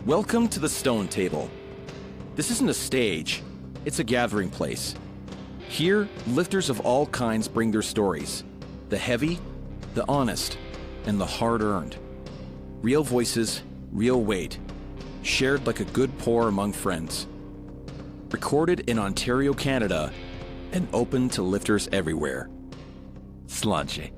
Welcome to the Stone Table. This isn't a stage, it's a gathering place. Here, lifters of all kinds bring their stories. The heavy, the honest, and the hard-earned. Real voices, real weight. Shared like a good pour among friends. Recorded in Ontario, Canada, and open to lifters everywhere. Sláinte.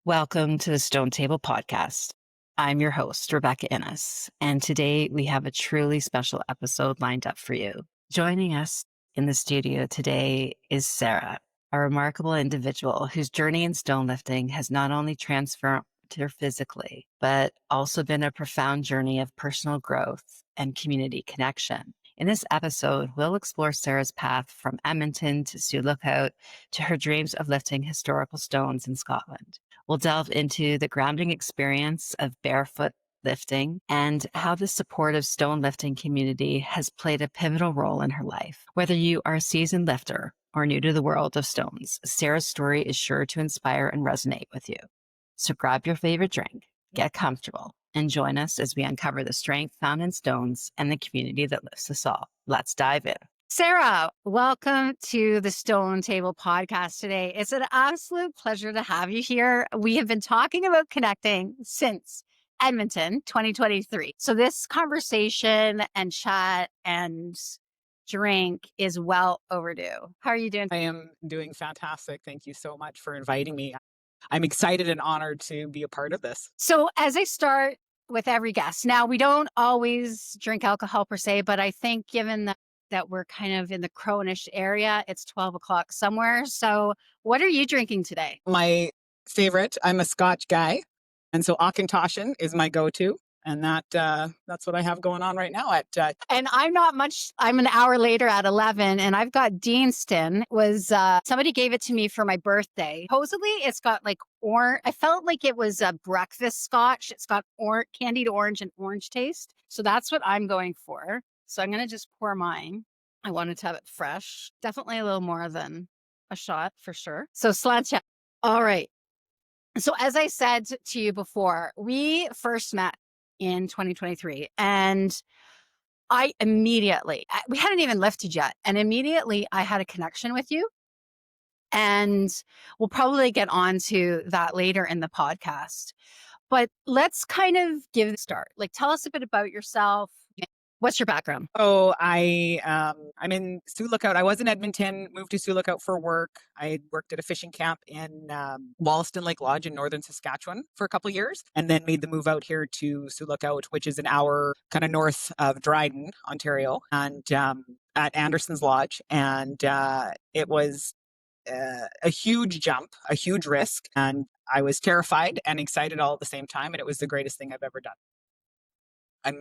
Welcome to the Stone Table Podcast. I'm your host, Rebecca Innes, and today we have a truly special episode lined up for you. Joining us in the studio today is Sarah, a remarkable individual whose journey in stonelifting has not only transformed her physically, but also been a profound journey of personal growth and community connection. In this episode, we'll explore Sarah's path from Edmonton to Sioux Lookout to her dreams of lifting historical stones in Scotland. We'll delve into the grounding experience of barefoot lifting and how the supportive stone lifting community has played a pivotal role in her life. Whether you are a seasoned lifter or new to the world of stones, Sarah's story is sure to inspire and resonate with you. So grab your favorite drink, get comfortable, and join us as we uncover the strength found in stones and the community that lifts us all. Let's dive in. Sarah, welcome to the Stone Table Podcast today. It's an absolute pleasure to have you here. We have been talking about connecting since Edmonton 2023. So this conversation and chat and drink is well overdue. How are you doing? I am doing fantastic. Thank you so much for inviting me. I'm excited and honored to be a part of this. So as I start with every guest, now we don't always drink alcohol per se, but I think given that we're kind of in the Crownish area, it's 12 o'clock somewhere. So what are you drinking today? My favorite, I'm a Scotch guy. And so Auchentoshan is my go-to. And that's what I have going on right now. And I'm not much, I'm an hour later at 11 and I've got Deanston. Somebody gave it to me for my birthday. Supposedly it's got like I felt like it was a breakfast scotch. It's got candied orange and orange taste. So that's what I'm going for. So I'm going to just pour mine. I wanted to have it fresh. Definitely a little more than a shot for sure. So sláinte. All right. So as I said to you before, we first met in 2023 and we hadn't even lifted yet. And immediately I had a connection with you. And we'll probably get on to that later in the podcast. But let's kind of give it a start. Like, tell us a bit about yourself. What's your background? Oh, I'm in Sioux Lookout. I was in Edmonton, moved to Sioux Lookout for work. I worked at a fishing camp in Wollaston Lake Lodge in northern Saskatchewan for a couple of years, and then made the move out here to Sioux Lookout, which is an hour kind of north of Dryden, Ontario, and at Anderson's Lodge. And it was a huge jump, a huge risk, and I was terrified and excited all at the same time, and it was the greatest thing I've ever done.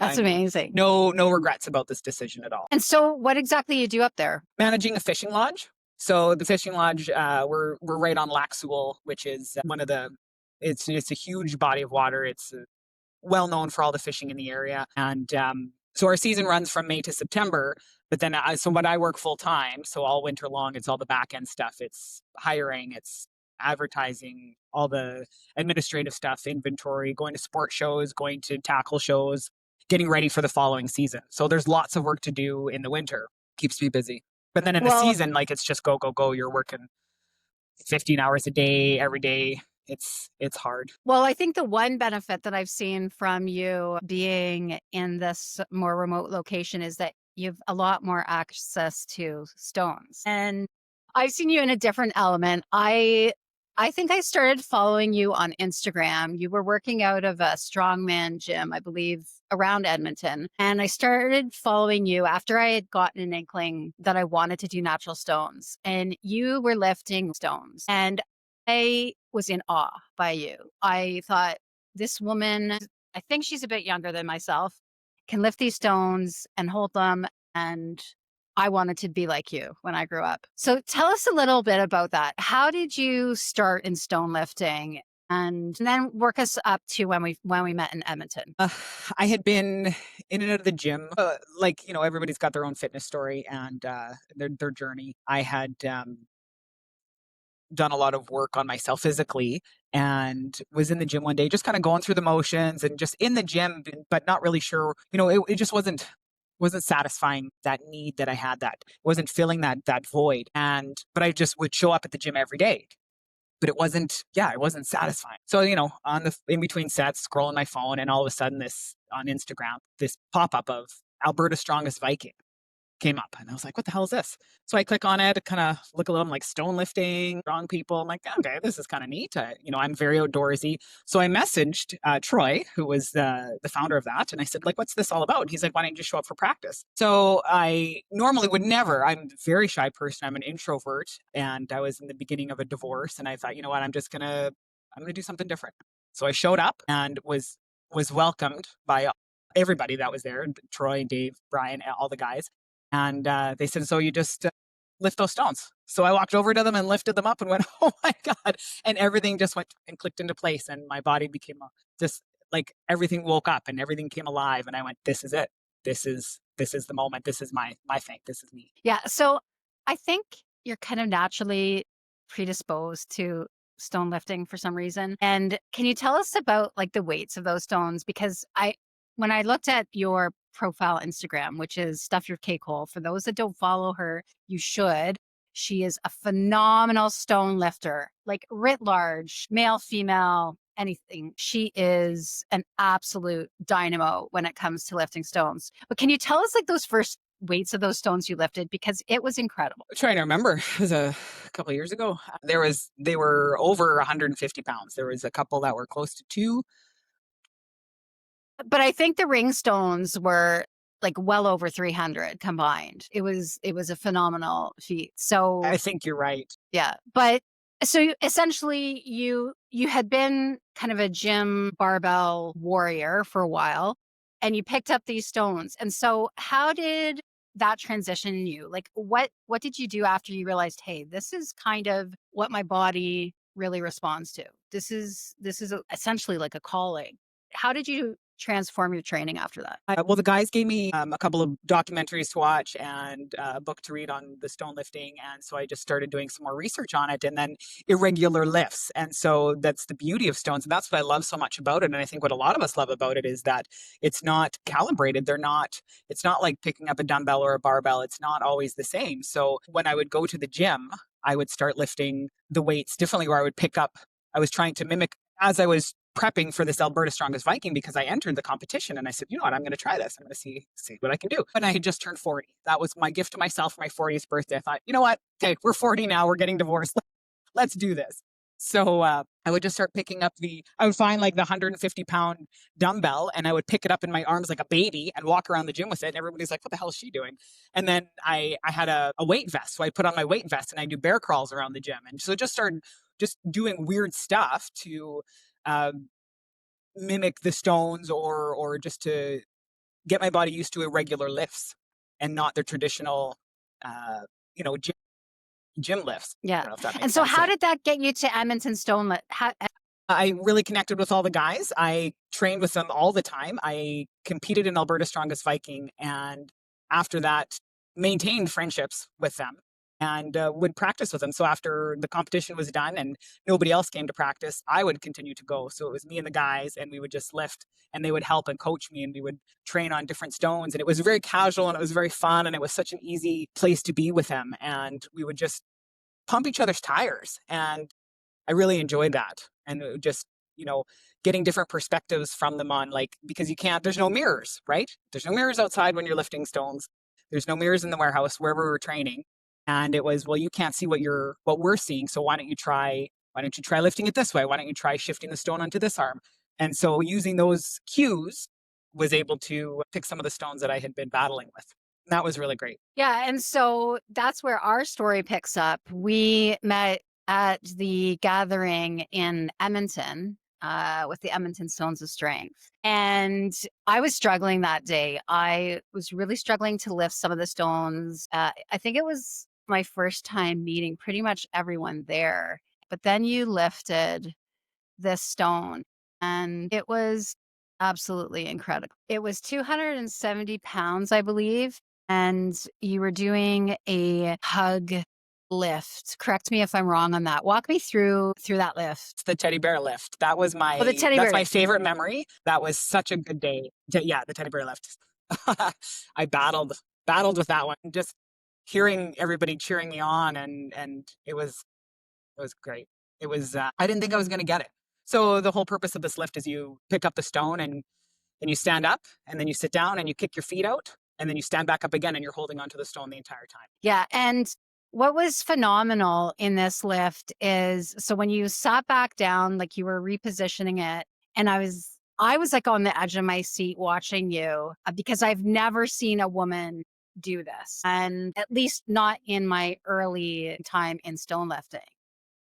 That's amazing. No regrets about this decision at all. And so what exactly you do up there? Managing a fishing lodge. So the fishing lodge, we're right on Lac Sewell, which is it's a huge body of water. It's well known for all the fishing in the area. And so our season runs from May to September. But then, when I work full time, so all winter long, it's all the back end stuff. It's hiring, it's advertising, all the administrative stuff, inventory, going to sport shows, going to tackle shows, getting ready for the following season. So there's lots of work to do in the winter. Keeps me busy. But then in the season, like it's just go, go, go. You're working 15 hours a day, every day. It's hard. Well, I think the one benefit that I've seen from you being in this more remote location is that you've a lot more access to stones. And I've seen you in a different element. I think I started following you on Instagram. You were working out of a strongman gym, I believe, around Edmonton. And I started following you after I had gotten an inkling that I wanted to do natural stones. And you were lifting stones. And I was in awe by you. I thought, this woman, I think she's a bit younger than myself, can lift these stones and hold them. And I wanted to be like you when I grew up. So tell us a little bit about that. How did you start in stone lifting? And then work us up to when we met in Edmonton. I had been in and out of the gym, everybody's got their own fitness story and their journey. I had done a lot of work on myself physically and was in the gym one day, just kind of going through the motions and just in the gym, but not really sure. It just wasn't satisfying that need that I had. That wasn't filling that void. But I just would show up at the gym every day, but it wasn't satisfying. So, on the in between sets, scrolling my phone, and all of a sudden on Instagram, this pop up of Alberta's Strongest Viking came up. And I was like, what the hell is this? So I click on it, kind of look a little, I'm like, Stonelifting, strong people. I'm like, okay, this is kind of neat. I'm very outdoorsy. So I messaged Troy, who was the founder of that. And I said, like, what's this all about? He's like, why don't you just show up for practice? So I normally would never, I'm a very shy person. I'm an introvert. And I was in the beginning of a divorce. And I thought, you know what, I'm going to do something different. So I showed up and was welcomed by everybody that was there, Troy, Dave, Brian, all the guys. And they said, so you just lift those stones. So I walked over to them and lifted them up and went, oh my God. And everything just went and clicked into place. And my body became just like everything woke up and everything came alive. And I went, this is it. This is the moment. This is my thing. This is me. Yeah. So I think you're kind of naturally predisposed to stone lifting for some reason. And can you tell us about like the weights of those stones? Because when I looked at your profile Instagram, which is Stuff Your Cake Hole, for those that don't follow her, you should. She is a phenomenal stone lifter, like writ large, male, female, anything. She is an absolute dynamo when it comes to lifting stones. But can you tell us like those first weights of those stones you lifted? Because it was incredible. I'm trying to remember. It was a couple of years ago. They were over 150 pounds. There was a couple that were close to 2. But I think the ring stones were like well over 300 combined. It was a phenomenal feat. So I think you're right. yeah. But so essentially you had been kind of a gym barbell warrior for a while and you picked up these stones. And so how did that transition in you? Like what did you do after you realized, hey, this is kind of what my body really responds to? This is essentially like a calling. How did you transform your training after that? Well, the guys gave me a couple of documentaries to watch and a book to read on the stone lifting. And so I just started doing some more research on it and then irregular lifts. And so that's the beauty of stones. And that's what I love so much about it. And I think what a lot of us love about it is that it's not calibrated. It's not like picking up a dumbbell or a barbell. It's not always the same. So when I would go to the gym, I would start lifting the weights differently, where I was trying to mimic as I was prepping for this Alberta Strongest Viking, because I entered the competition and I said, you know what, I'm going to try this. I'm going to see what I can do. And I had just turned 40. That was my gift to myself for my 40th birthday. I thought, you know what? Okay, we're 40 now. We're getting divorced. Let's do this. So I would just start picking up I would find like the 150-pound dumbbell and I would pick it up in my arms like a baby and walk around the gym with it. And everybody's like, what the hell is she doing? And then I had a weight vest. So I put on my weight vest and I do bear crawls around the gym. And so just started just doing weird stuff to mimic the stones or just to get my body used to irregular lifts and not the traditional, gym lifts. Yeah. I don't know if that makes And so sense. how did that get you to Edmonton Stone Lift? I really connected with all the guys. I trained with them all the time. I competed in Alberta Strongest Viking, and after that, maintained friendships with them and would practice with them. So after the competition was done and nobody else came to practice, I would continue to go. So it was me and the guys, and we would just lift, and they would help and coach me, and we would train on different stones. And it was very casual, and it was very fun, and it was such an easy place to be with them. And we would just pump each other's tires. And I really enjoyed that. And it just, getting different perspectives from them on, like, because there's no mirrors, right? There's no mirrors outside when you're lifting stones. There's no mirrors in the warehouse where we were training. And it was, well, you can't see what we're seeing. So why don't you try lifting it this way? Why don't you try shifting the stone onto this arm? And so using those cues was able to pick some of the stones that I had been battling with. And that was really great. Yeah. And so that's where our story picks up. We met at the gathering in Edmonton with the Edmonton Stones of Strength. And I was struggling that day. I was really struggling to lift some of the stones. I think it was my first time meeting pretty much everyone there. But then you lifted this stone, and it was absolutely incredible. It was 270 pounds, I believe, and you were doing a hug lift. Correct me if I'm wrong on that. Walk me through that lift. It's the teddy bear lift. That was Oh, the teddy that's bear my lift. favorite memory. That was such a good day. Yeah, the teddy bear lift. I battled with that one. Just hearing everybody cheering me on, and it was great. It was I didn't think I was going to get it. So the whole purpose of this lift is you pick up the stone and you stand up, and then you sit down and you kick your feet out, and then you stand back up again and you're holding onto the stone the entire time. Yeah, and what was phenomenal in this lift is so when you sat back down, like you were repositioning it, and I was like on the edge of my seat watching you because I've never seen a woman do this, and at least not in my early time in stone lifting.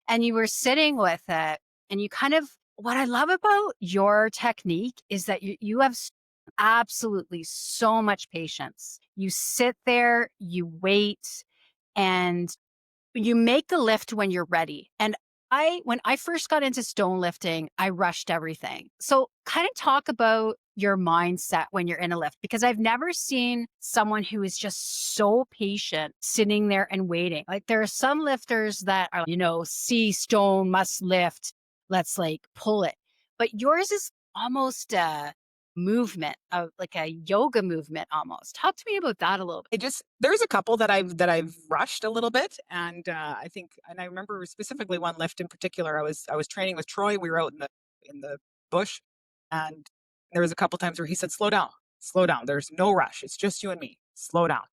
And you were sitting with it, and you kind of what I love about your technique is that you have absolutely so much patience. You sit there, you wait, and you make the lift when you're ready. And when I first got into stone lifting, I rushed everything. So kind of talk about your mindset when you're in a lift, because I've never seen someone who is just so patient sitting there and waiting. Like there are some lifters that are, see stone must lift. Let's like pull it. But yours is almost a movement of like a yoga movement almost. Talk to me about that a little bit. There's a couple that I've rushed a little bit, and I think, and I remember specifically one lift in particular. I was training with Troy. We were out in the bush, and there was a couple times where he said, "Slow down, slow down. There's no rush. It's just you and me. Slow down.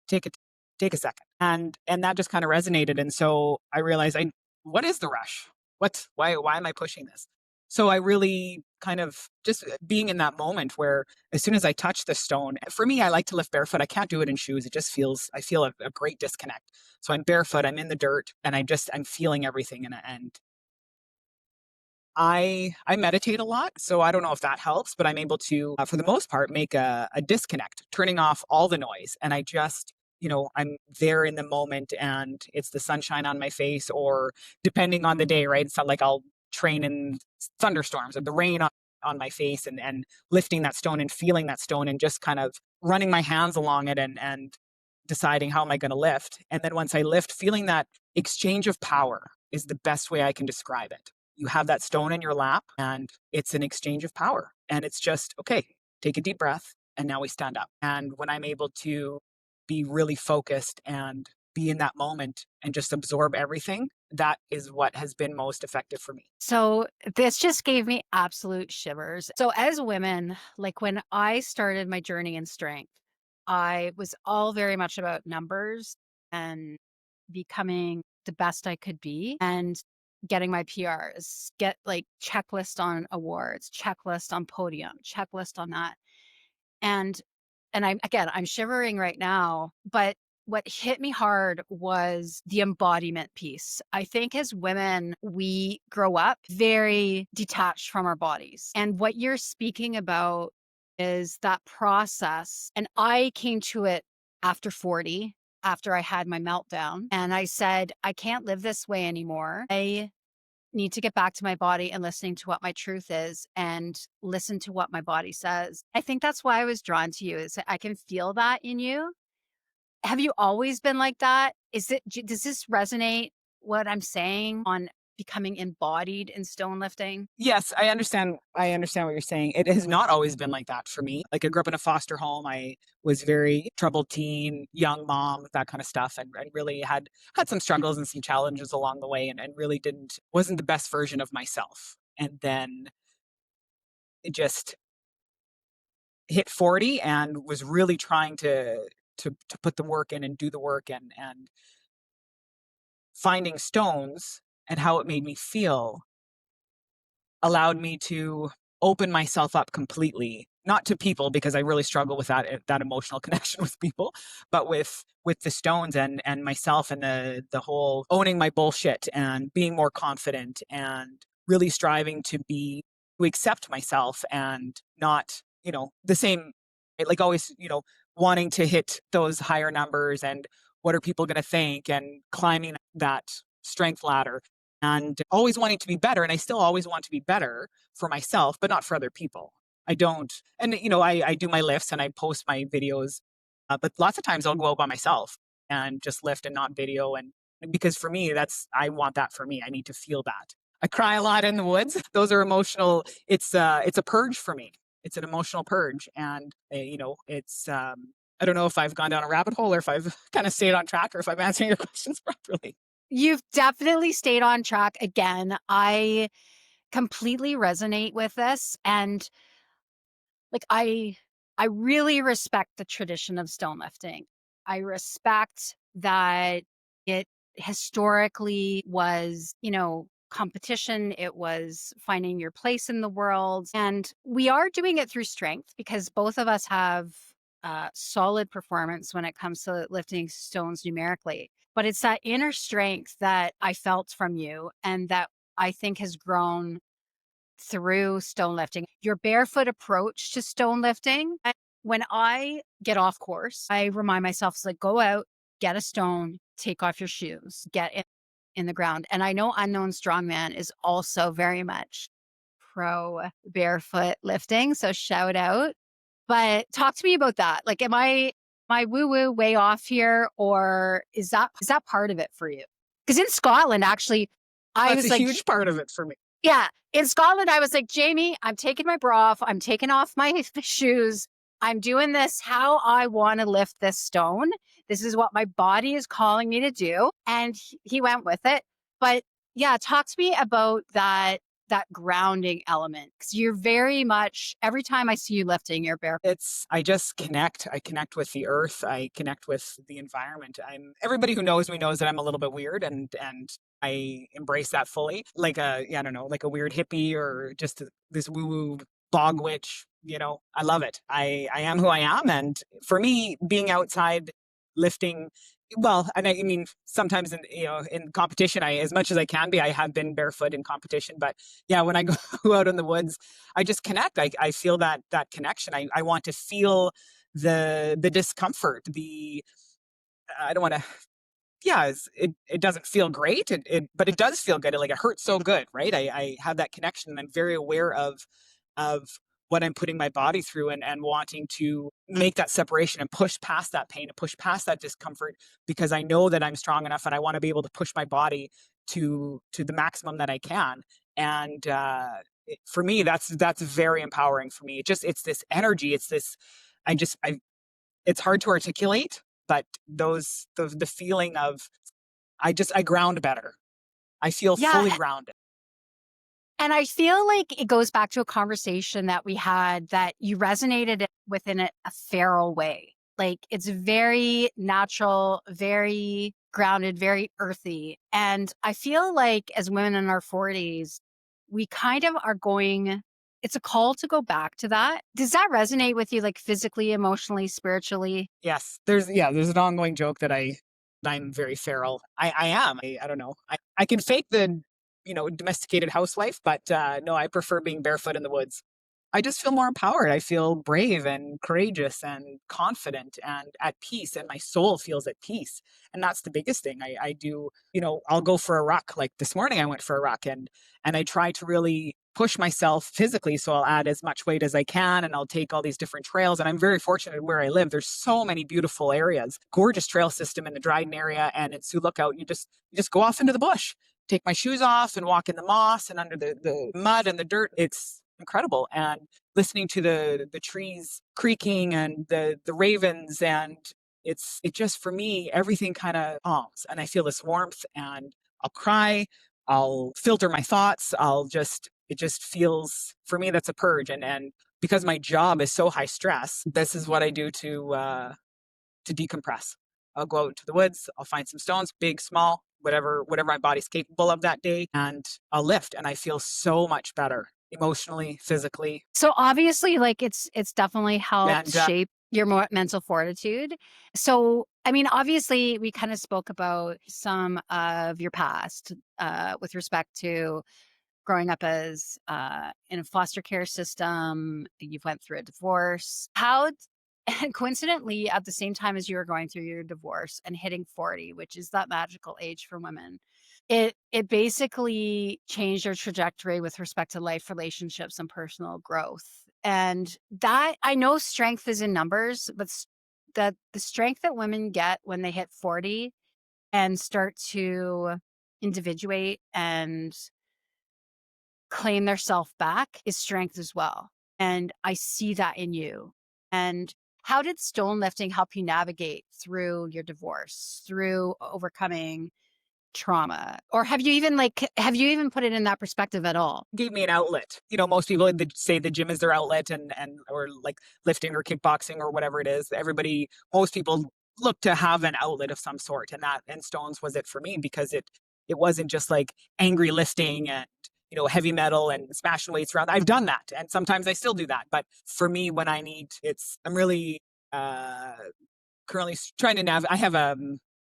Take it, take a second." And that just kind of resonated. And so I realized, what is the rush? Why am I pushing this? So I really kind of just being in that moment where as soon as I touch the stone, for me, I like to lift barefoot. I can't do it in shoes. It just I feel a great disconnect. So I'm barefoot, I'm in the dirt, and I'm feeling everything. And I meditate a lot, so I don't know if that helps, but I'm able to, for the most part, make a disconnect, turning off all the noise. And I just, I'm there in the moment, and it's the sunshine on my face, or depending on the day, right? It's not like I'll train in thunderstorms or the rain on my face, and lifting that stone and feeling that stone and just kind of running my hands along it and deciding how am I going to lift. And then once I lift, feeling that exchange of power is the best way I can describe it. You have that stone in your lap, and it's an exchange of power. And it's just, okay, take a deep breath, and now we stand up. And when I'm able to be really focused and be in that moment and just absorb everything, that is what has been most effective for me. So this just gave me absolute shivers. So as women, like when I started my journey in strength, I was all very much about numbers and becoming the best I could be and getting my PRs, get like checklist on awards, checklist on podium, checklist on that. And I'm shivering right now, but what hit me hard was the embodiment piece. I think as women, we grow up very detached from our bodies. And what you're speaking about is that process. And I came to it after 40, after I had my meltdown. And I said, I can't live this way anymore. I need to get back to my body and listening to what my truth is and listen to what my body says. I think that's why I was drawn to you is I can feel that in you. Have you always been like that? Does this resonate what I'm saying on becoming embodied in stone lifting? Yes, I understand. I understand what you're saying. It has not always been like that for me. Like I grew up in a foster home. I was very troubled teen, young mom, that kind of stuff, and really had some struggles and some challenges along the way, and really wasn't the best version of myself. And then it just hit 40 and was really trying to put the work in and do the work, and finding stones and how it made me feel allowed me to open myself up completely, not to people because I really struggle with that emotional connection with people, but with the stones and myself, and the whole owning my bullshit and being more confident and really striving to accept myself, and not, the same, like always, wanting to hit those higher numbers and what are people going to think, and climbing that strength ladder. and always wanting to be better. And I still always want to be better for myself, but not for other people. I don't, and I do my lifts and I post my videos, but lots of times I'll go out by myself and just lift and not video. And because for me, I want that for me. I need to feel that. I cry a lot in the woods. Those are emotional. It's a purge for me. It's an emotional purge. And, I don't know if I've gone down a rabbit hole or if I've kind of stayed on track or if I'm answering your questions properly. You've definitely stayed on track again. I completely resonate with this. And like I really respect the tradition of stonelifting. I respect that it historically was, competition. It was finding your place in the world. And we are doing it through strength because both of us have solid performance when it comes to lifting stones numerically. But it's that inner strength that I felt from you and that I think has grown through stone lifting. Your barefoot approach to stone lifting. When I get off course, I remind myself, it's like, go out, get a stone, take off your shoes, get in the ground. And I know Unknown Strongman is also very much pro barefoot lifting. So shout out. But talk to me about that. Like, am I my woo woo way off here, or is that part of it for you? Because in Scotland, actually, I That's was a like, huge part of it for me. yeah, in Scotland, I was like, Jamie, I'm taking my bra off. I'm taking off my shoes. I'm doing this how I want to lift this stone. This is what my body is calling me to do. And he went with it. But yeah, talk to me about that grounding element. Because you're very much, every time I see you lifting, you're bare. I just connect. I connect with the earth. I connect with the environment. Everybody who knows me knows that I'm a little bit weird, and I embrace that fully. Like I don't know, like a weird hippie or just this woo woo bog witch. I love it. I am who I am, and for me, being outside lifting. Well, and I mean, sometimes in competition, as much as I can be, I have been barefoot in competition. But yeah, when I go out in the woods, I just connect. I feel that connection. I want to feel the discomfort. I don't want to. Yeah, it doesn't feel great. But it does feel good. It hurts so good, right? I have that connection, and I'm very aware of what I'm putting my body through, and wanting to make that separation and push past that pain and push past that discomfort, because I know that I'm strong enough and I want to be able to push my body to the maximum that I can. And for me, that's very empowering for me. It's this energy. It's this. It's hard to articulate, but the feeling of I ground better. I feel Yeah. fully grounded. And I feel like it goes back to a conversation that we had that you resonated with in a feral way. Like it's very natural, very grounded, very earthy. And I feel like as women in our 40s, we kind of are going, it's a call to go back to that. Does that resonate with you, like physically, emotionally, spiritually? Yes, there's an ongoing joke that I'm very feral. I am. I don't know. I can fake the domesticated housewife, but no, I prefer being barefoot in the woods. I just feel more empowered. I feel brave and courageous and confident and at peace, and my soul feels at peace. And that's the biggest thing. I do, I'll go for a ruck. Like this morning, I went for a ruck, and I try to really push myself physically. So I'll add as much weight as I can, and I'll take all these different trails. And I'm very fortunate where I live. There's so many beautiful areas, gorgeous trail system in the Dryden area, and in Sioux Lookout, you just go off into the bush, take my shoes off and walk in the moss and under the mud and the dirt. It's incredible. And listening to the trees creaking and the ravens, and it just, for me, everything kind of calms, and I feel this warmth, and I'll cry, I'll filter my thoughts, it just feels, for me, that's a purge. And because my job is so high stress, this is what I do to decompress. I'll go out into the woods, I'll find some stones, big, small, whatever my body's capable of that day, and I'll lift, and I feel so much better emotionally, physically. So obviously, like it's definitely helped And shape your more mental fortitude. So, I mean, obviously, we kind of spoke about some of your past with respect to growing up as in a foster care system. You've went through a divorce. And coincidentally, at the same time as you were going through your divorce and hitting 40, which is that magical age for women, it basically changed your trajectory with respect to life, relationships, and personal growth. And that I know strength is in numbers, but that the strength that women get when they hit 40 and start to individuate and claim their self back is strength as well. And I see that in you. And how did stone lifting help you navigate through your divorce, through overcoming trauma? Or have you even put it in that perspective at all? Gave me an outlet. Most people say the gym is their outlet, and or like lifting or kickboxing or whatever it is. Most people look to have an outlet of some sort, and stones was it for me, because it wasn't just like angry lifting and heavy metal and smashing weights around. I've done that, and sometimes I still do that. But for me, when I'm really uh, currently trying to I have a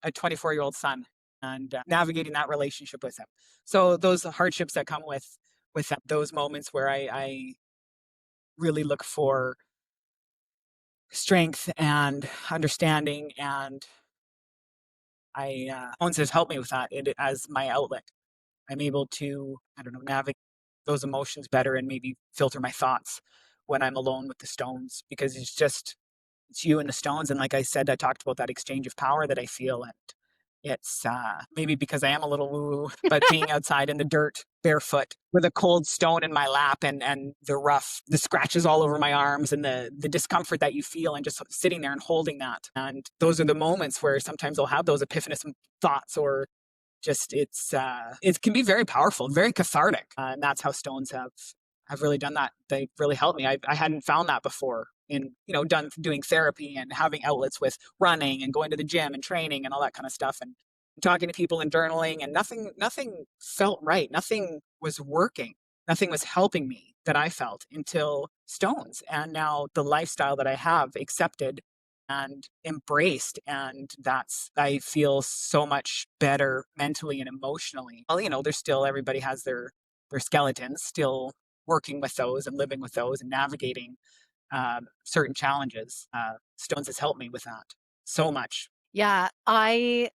24-year-old son, and navigating that relationship with him. So those hardships that come with those moments where I really look for strength and understanding, and Owens has helped me with that as my outlet. I'm able to, I don't know, navigate those emotions better and maybe filter my thoughts when I'm alone with the stones, because it's you and the stones. And like I said, I talked about that exchange of power that I feel. And it's maybe because I am a little woo, but being outside in the dirt, barefoot, with a cold stone in my lap, and the scratches all over my arms, and the discomfort that you feel, and just sitting there and holding that. And those are the moments where sometimes I'll have those epiphanous thoughts, or just it can be very powerful, very cathartic. And that's how stones have really done that. They really helped me. I hadn't found that before in doing therapy and having outlets with running and going to the gym and training and all that kind of stuff, and talking to people and journaling, and nothing felt right. Nothing was working. Nothing was helping me that I felt until stones. And now the lifestyle that I have accepted and embraced, and I feel so much better mentally and emotionally. Well, there's still, everybody has their skeletons, still working with those and living with those and navigating certain challenges. Stones has helped me with that so much. Yeah, I'm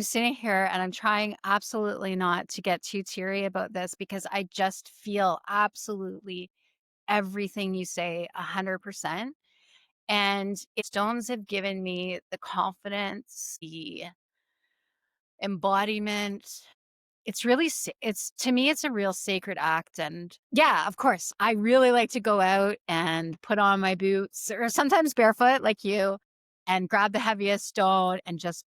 sitting here and I'm trying absolutely not to get too teary about this because I just feel absolutely everything you say 100%. And stones have given me the confidence, the embodiment. It's really, it's to me, it's a real sacred act. And yeah, of course, I really like to go out and put on my boots or sometimes barefoot like you and grab the heaviest stone and just,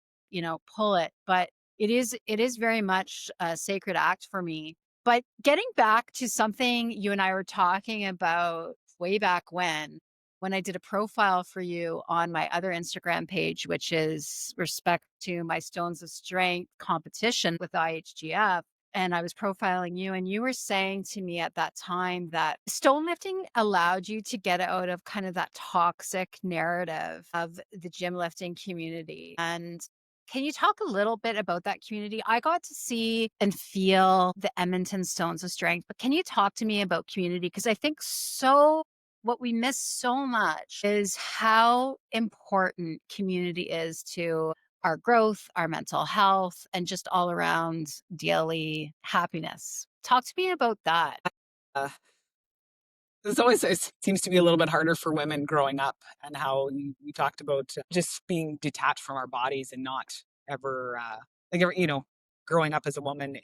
pull it. But it is very much a sacred act for me. But getting back to something you and I were talking about way back when I did a profile for you on my other Instagram page, which is respect to my Stones of Strength competition with IHGF. And I was profiling you, and you were saying to me at that time that stone lifting allowed you to get out of kind of that toxic narrative of the gym lifting community. And can you talk a little bit about that community? I got to see and feel the Edmonton Stones of Strength, but can you talk to me about community? Because I think what we miss so much is how important community is to our growth, our mental health, and just all around daily happiness. Talk to me about that. Uh, it seems to be a little bit harder for women growing up, and how you talked about just being detached from our bodies and not ever, growing up as a woman,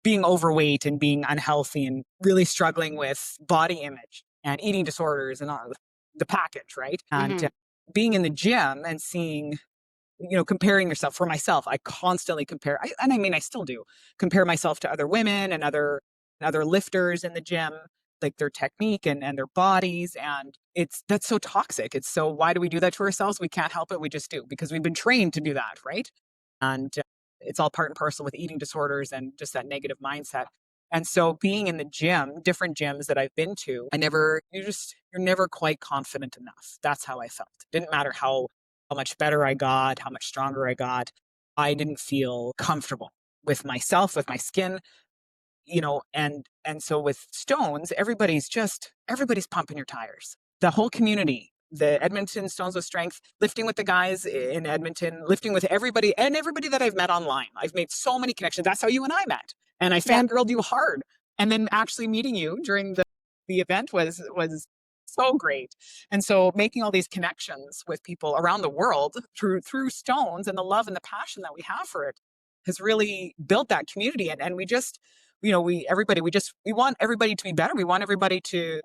being overweight and being unhealthy and really struggling with body image and eating disorders and all the package, right? And being in the gym and seeing, comparing yourself. For myself, I constantly compare, I still do compare myself to other women and other lifters in the gym, like their technique and their bodies. And that's so toxic. Why do we do that to ourselves? We can't help it. We just do, because we've been trained to do that, right? And it's all part and parcel with eating disorders and just that negative mindset. And so being in the gym, different gyms that I've been to, you're never quite confident enough. That's how I felt. Didn't matter how much better I got, how much stronger I got. I didn't feel comfortable with myself, with my skin, and so with stones, everybody's pumping your tires. The whole community the Edmonton Stones with Strength, lifting with the guys in Edmonton, lifting with everybody and everybody that I've met online. I've made so many connections. That's how you and I met. And I Yeah. fangirled you hard. And then actually meeting you during the event was so great. And so making all these connections with people around the world through stones and the love and the passion that we have for it has really built that community. And we just, we want everybody to be better. We want everybody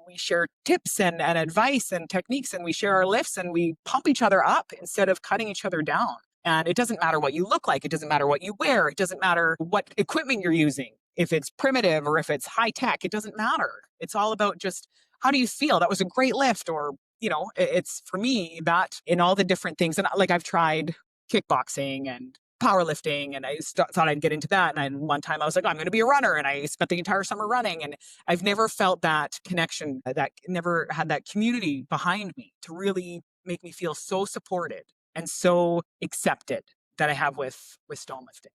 we share tips and advice and techniques, and we share our lifts, and we pump each other up instead of cutting each other down. And it doesn't matter what you look like. It doesn't matter what you wear. It doesn't matter what equipment you're using. If it's primitive or if it's high tech, it doesn't matter. It's all about just, how do you feel? That was a great lift. Or, it's for me that in all the different things. And like, I've tried kickboxing and powerlifting, and I thought I'd get into that. And one time I was like, oh, I'm going to be a runner. And I spent the entire summer running. And I've never felt that connection, that never had that community behind me to really make me feel so supported and so accepted that I have with stone lifting.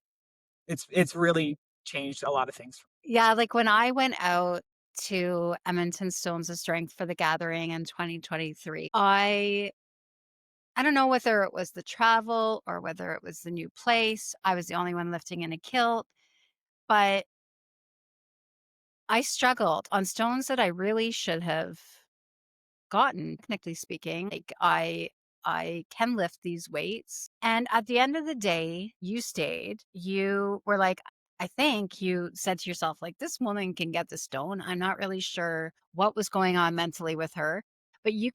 It's really changed a lot of things. Yeah, like when I went out to Edmonton Stones of Strength for the gathering in 2023, I don't know whether it was the travel or whether it was the new place. I was the only one lifting in a kilt, but I struggled on stones that I really should have gotten, technically speaking. Like I can lift these weights. And at the end of the day, you stayed. You were like, I think you said to yourself, like, this woman can get the stone. I'm not really sure what was going on mentally with her. But we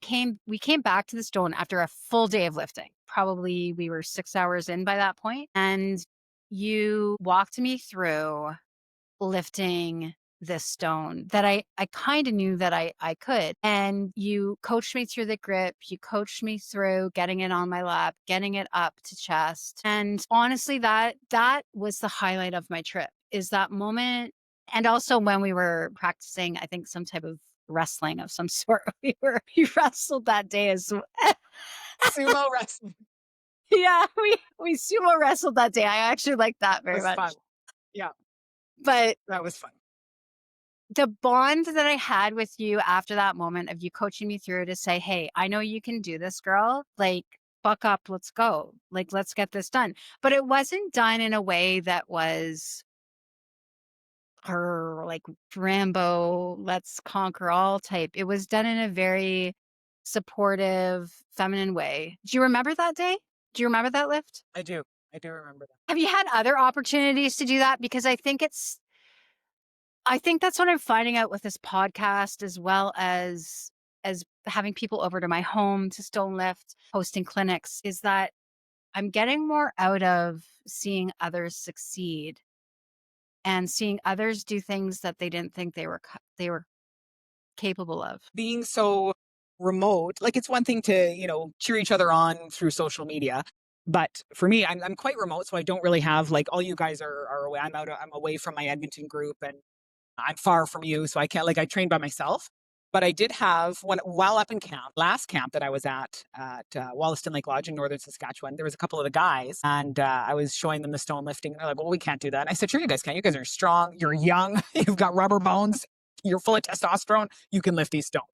came back to the stone after a full day of lifting. Probably we were 6 hours in by that point. And you walked me through lifting this stone that I kind of knew that I could. And you coached me through the grip. You coached me through getting it on my lap, getting it up to chest. And honestly, that was the highlight of my trip, is that moment. And also when we were practicing, I think some type of wrestling of some sort. We wrestled that day as Sumo wrestling. Yeah, we sumo wrestled that day. I actually liked that very much. Fun. Yeah. But that was fun. The bond that I had with you after that moment of you coaching me through to say, hey, I know you can do this, girl. Like, buck up, let's go. Like, let's get this done. But it wasn't done in a way that was her like Rambo, let's conquer all type. It was done in a very supportive, feminine way. Do you remember that day? Do you remember that lift? I do. I do remember that. Have you had other opportunities to do that? Because I think that's what I'm finding out with this podcast, as well as having people over to my home to stone lift, hosting clinics, is that I'm getting more out of seeing others succeed and seeing others do things that they didn't think they were capable of. Being so remote, like, it's one thing to, cheer each other on through social media. But for me, I'm quite remote, so I don't really have, like, all you guys are away. I'm away from my Edmonton group, and I'm far from you, so I can't, like, I train by myself. But I did have while up in camp, last camp that I was at Wollaston Lake Lodge in northern Saskatchewan, there was a couple of the guys, and I was showing them the stone lifting. And they're like, well, we can't do that. And I said, sure, you guys can. You guys are strong. You're young. You've got rubber bones. You're full of testosterone. You can lift these stones.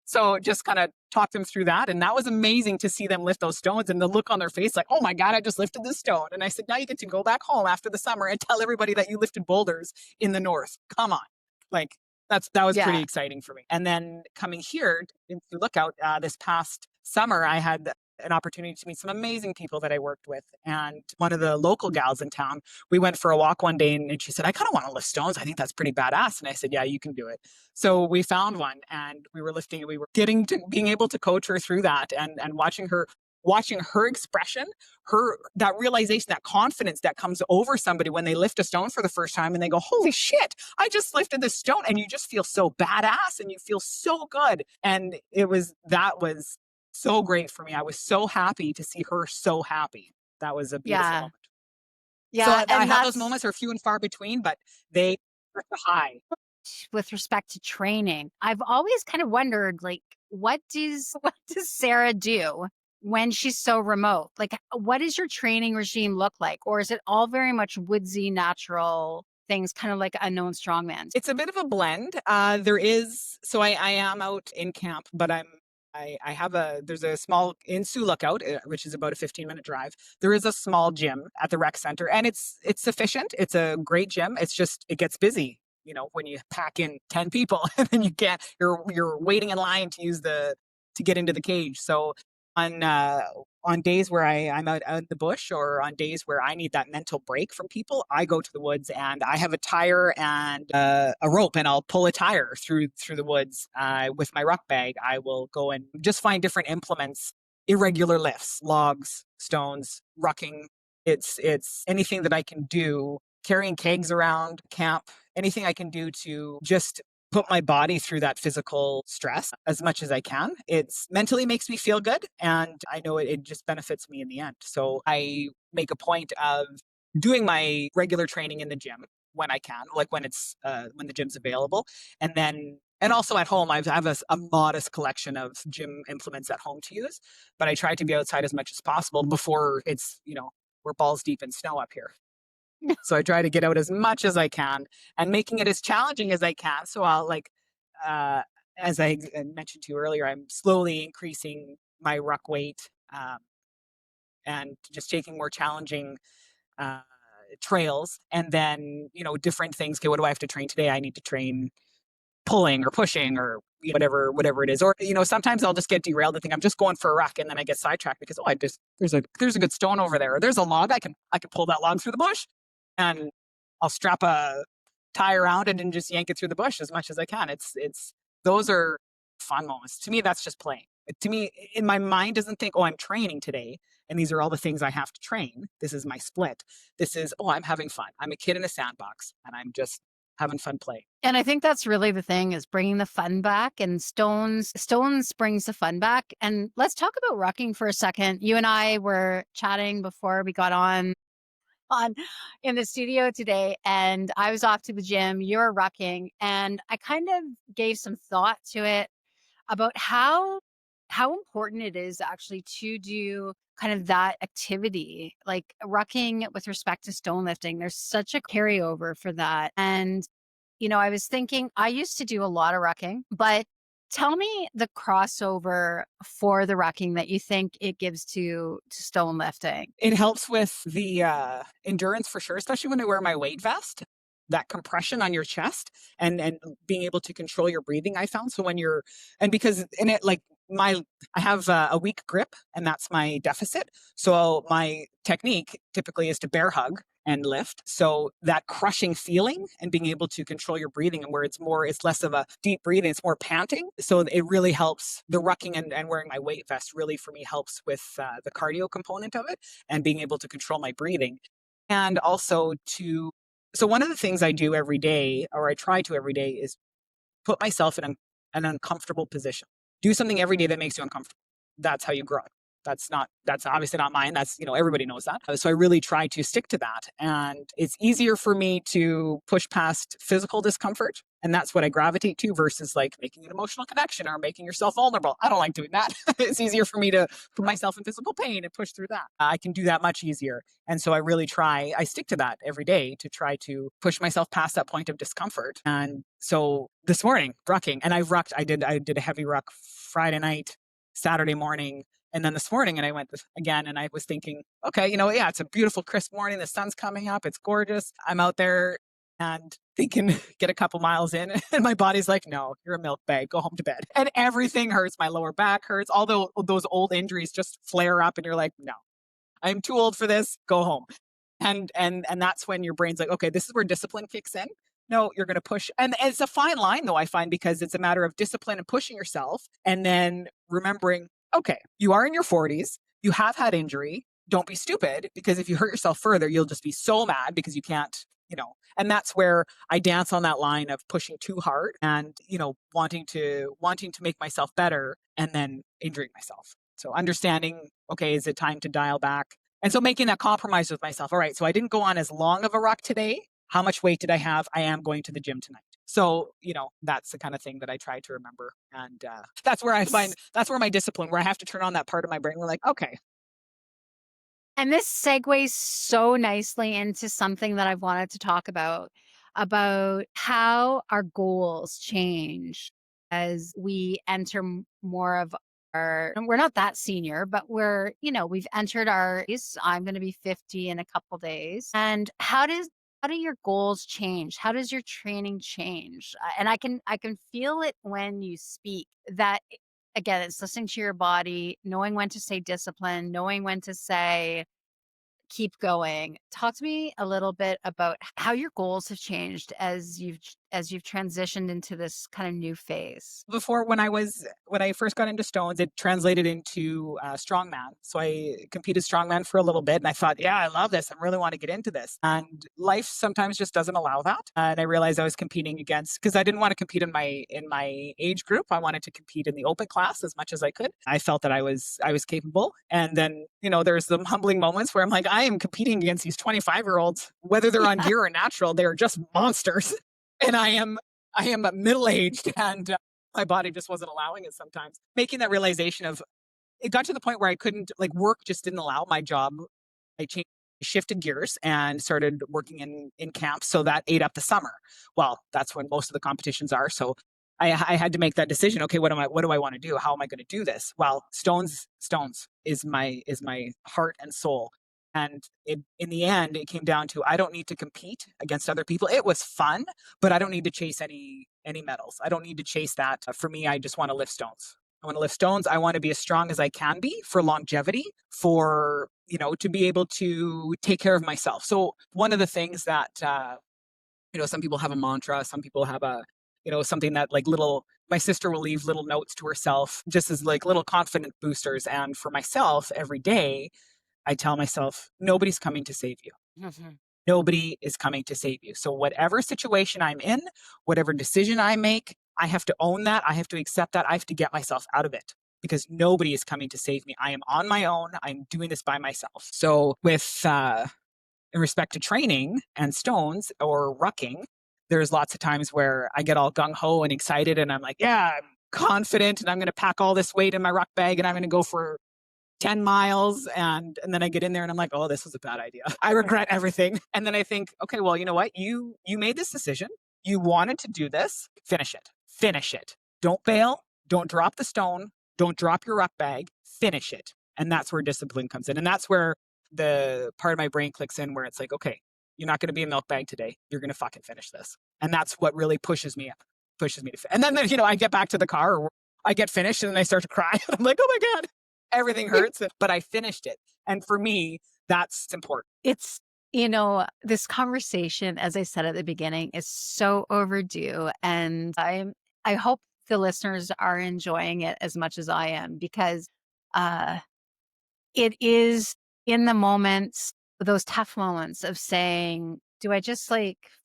So just kind of talk them through that. And that was amazing to see them lift those stones and the look on their face, like, oh my God, I just lifted this stone. And I said, now you get to go back home after the summer and tell everybody that you lifted boulders in the north. Come on. Like, that was pretty exciting for me. And then coming here to Lookout this past summer, I had an opportunity to meet some amazing people that I worked with. And one of the local gals in town, we went for a walk one day, and she said, I kind of want to lift stones. I think that's pretty badass. And I said, yeah, you can do it. So we found one, and we were lifting, and we were getting to being able to coach her through that, and watching her expression, that realization, that confidence that comes over somebody when they lift a stone for the first time and they go, holy shit, I just lifted this stone. And you just feel so badass and you feel so good. And that was so great for me. I was so happy to see her so happy. That was a beautiful moment. Yeah. So I have those moments are few and far between, but they are high. With respect to training, I've always kind of wondered, like, what does Sarah do when she's so remote? Like, what does your training regime look like? Or is it all very much woodsy, natural things, kind of like unknown strongman? It's a bit of a blend. So I am out in camp, but I'm I have there's a small, in Sioux Lookout, which is about a 15-minute drive. There is a small gym at the rec center, and it's sufficient. It's a great gym. It's just, it gets busy, when you pack in 10 people and then you're waiting in line to get into the cage. So on days where I'm out in the bush, or on days where I need that mental break from people, I go to the woods and I have a tire and a rope, and I'll pull a tire through the woods with my ruck bag. I will go and just find different implements, irregular lifts, logs, stones, rucking. It's anything that I can do, carrying kegs around camp, anything I can do to just put my body through that physical stress as much as I can. It's mentally makes me feel good, and I know it just benefits me in the end. So I make a point of doing my regular training in the gym when I can, like when when the gym's available, and also at home. I have a modest collection of gym implements at home to use, but I try to be outside as much as possible before it's we're balls deep in snow up here. So I try to get out as much as I can and making it as challenging as I can. So I'll uh, as I mentioned to you earlier, I'm slowly increasing my ruck weight, and just taking more challenging uh, trails. And then, different things. Okay, what do I have to train today? I need to train pulling or pushing or whatever it is. Or, sometimes I'll just get derailed and think I'm just going for a ruck, and then I get sidetracked because, there's a good stone over there, or there's a log, I can pull that log through the bush, and I'll strap a tie around it and just yank it through the bush as much as I can. It's those are fun moments. To me, that's just playing. To me, in my mind doesn't think, oh, I'm training today, and these are all the things I have to train. This is my split. This is, oh, I'm having fun. I'm a kid in a sandbox, and I'm just having fun playing. And I think that's really the thing, is bringing the fun back, and stones brings the fun back. And let's talk about rucking for a second. You and I were chatting before we got on in the studio today, and I was off to the gym, you're rucking, and I kind of gave some thought to it about how important it is actually to do kind of that activity, like rucking with respect to stone lifting. There's such a carryover for that. And I was thinking, I used to do a lot of rucking, but tell me the crossover for the rucking that you think it gives to stone lifting. It helps with the endurance for sure, especially when I wear my weight vest. That compression on your chest and being able to control your breathing, I found. So when you're, and because in it, like I have a weak grip, and that's my deficit. So my technique typically is to bear hug and lift. So that crushing feeling and being able to control your breathing, and where it's less of a deep breathing, it's more panting. So it really helps. The rucking and wearing my weight vest really for me helps with the cardio component of it, and being able to control my breathing. And also so one of the things I do every day, or I try to every day, is put myself in an uncomfortable position. Do something every day that makes you uncomfortable. That's how you grow. That's obviously not mine. That's, everybody knows that. So I really try to stick to that. And it's easier for me to push past physical discomfort. And that's what I gravitate to, versus like making an emotional connection or making yourself vulnerable. I don't like doing that. It's easier for me to put myself in physical pain and push through that. I can do that much easier. And so I stick to that every day to try to push myself past that point of discomfort. And so this morning, rucking, and I did a heavy ruck Friday night, Saturday morning, and then this morning, and I went again, and I was thinking, okay, yeah, it's a beautiful, crisp morning. The sun's coming up. It's gorgeous. I'm out there and thinking, get a couple miles in, and my body's like, no, you're a milk bag. Go home to bed. And everything hurts. My lower back hurts. Although those old injuries just flare up, and you're like, no, I'm too old for this. Go home. And that's when your brain's like, okay, this is where discipline kicks in. No, you're going to push. And it's a fine line, though, I find, because it's a matter of discipline and pushing yourself, and then remembering, okay, you are in your 40s. You have had injury. Don't be stupid, because if you hurt yourself further, you'll just be so mad because you can't, and that's where I dance on that line of pushing too hard and, wanting to make myself better and then injuring myself. So understanding, okay, is it time to dial back? And so making that compromise with myself. All right, so I didn't go on as long of a ruck today. How much weight did I have? I am going to the gym tonight. So, that's the kind of thing that I try to remember. And that's where my discipline, where I have to turn on that part of my brain. We're like, okay. And this segues so nicely into something that I've wanted to talk about how our goals change as we enter more of we're not that senior, but we're, we've entered I'm going to be 50 in a couple days. And how do your goals change? How does your training change? And I can feel it when you speak that again, it's listening to your body, knowing when to say discipline, knowing when to say keep going. Talk to me a little bit about how your goals have changed as you've transitioned into this kind of new phase. Before, when I first got into stones, it translated into strongman. So I competed strongman for a little bit, and I thought, yeah, I love this. I really want to get into this. And life sometimes just doesn't allow that. And I realized I was competing against, because I didn't want to compete in my age group. I wanted to compete in the open class as much as I could. I felt that I was capable. And then there's some humbling moments where I'm like, I am competing against these 25-year-olds, whether they're on gear or natural, they're just monsters. And I am middle-aged, and my body just wasn't allowing it sometimes. Making that realization of, it got to the point where I couldn't, like, work just didn't allow my job. I shifted gears and started working in camps. So that ate up the summer. Well, that's when most of the competitions are. So I had to make that decision. Okay, what do I want to do? How am I going to do this? Well, stones is my heart and soul. And in the end, it came down to, I don't need to compete against other people. It was fun, but I don't need to chase any medals. I don't need to chase that. For me, I just want to lift stones. I want to lift stones. I want to be as strong as I can be for longevity, for, to be able to take care of myself. So one of the things that, some people have a mantra, some people have something that my sister will leave little notes to herself just as like little confident boosters. And for myself, every day, I tell myself, nobody's coming to save you. Mm-hmm. Nobody is coming to save you. So whatever situation I'm in, whatever decision I make, I have to own that. I have to accept that. I have to get myself out of it, because nobody is coming to save me. I am on my own. I'm doing this by myself. So with, in respect to training and stones or rucking, there's lots of times where I get all gung-ho and excited, and I'm like, yeah, I'm confident, and I'm going to pack all this weight in my ruck bag, and I'm going to go for 10 miles. And then I get in there and I'm like, oh, this was a bad idea. I regret everything. And then I think, okay, well, you know what? You made this decision. You wanted to do this. Finish it. Finish it. Don't bail. Don't drop the stone. Don't drop your ruck bag. Finish it. And that's where discipline comes in. And that's where the part of my brain clicks in, where it's like, okay, you're not going to be a milk bag today. You're going to fucking finish this. And that's what really pushes me up, and then, I get back to the car, or I get finished, and then I start to cry. I'm like, oh my God. Everything hurts, but I finished it. And for me, that's important. It's, this conversation, as I said at the beginning, is so overdue. And I hope the listeners are enjoying it as much as I am, because it is in the moments, those tough moments of saying, do I just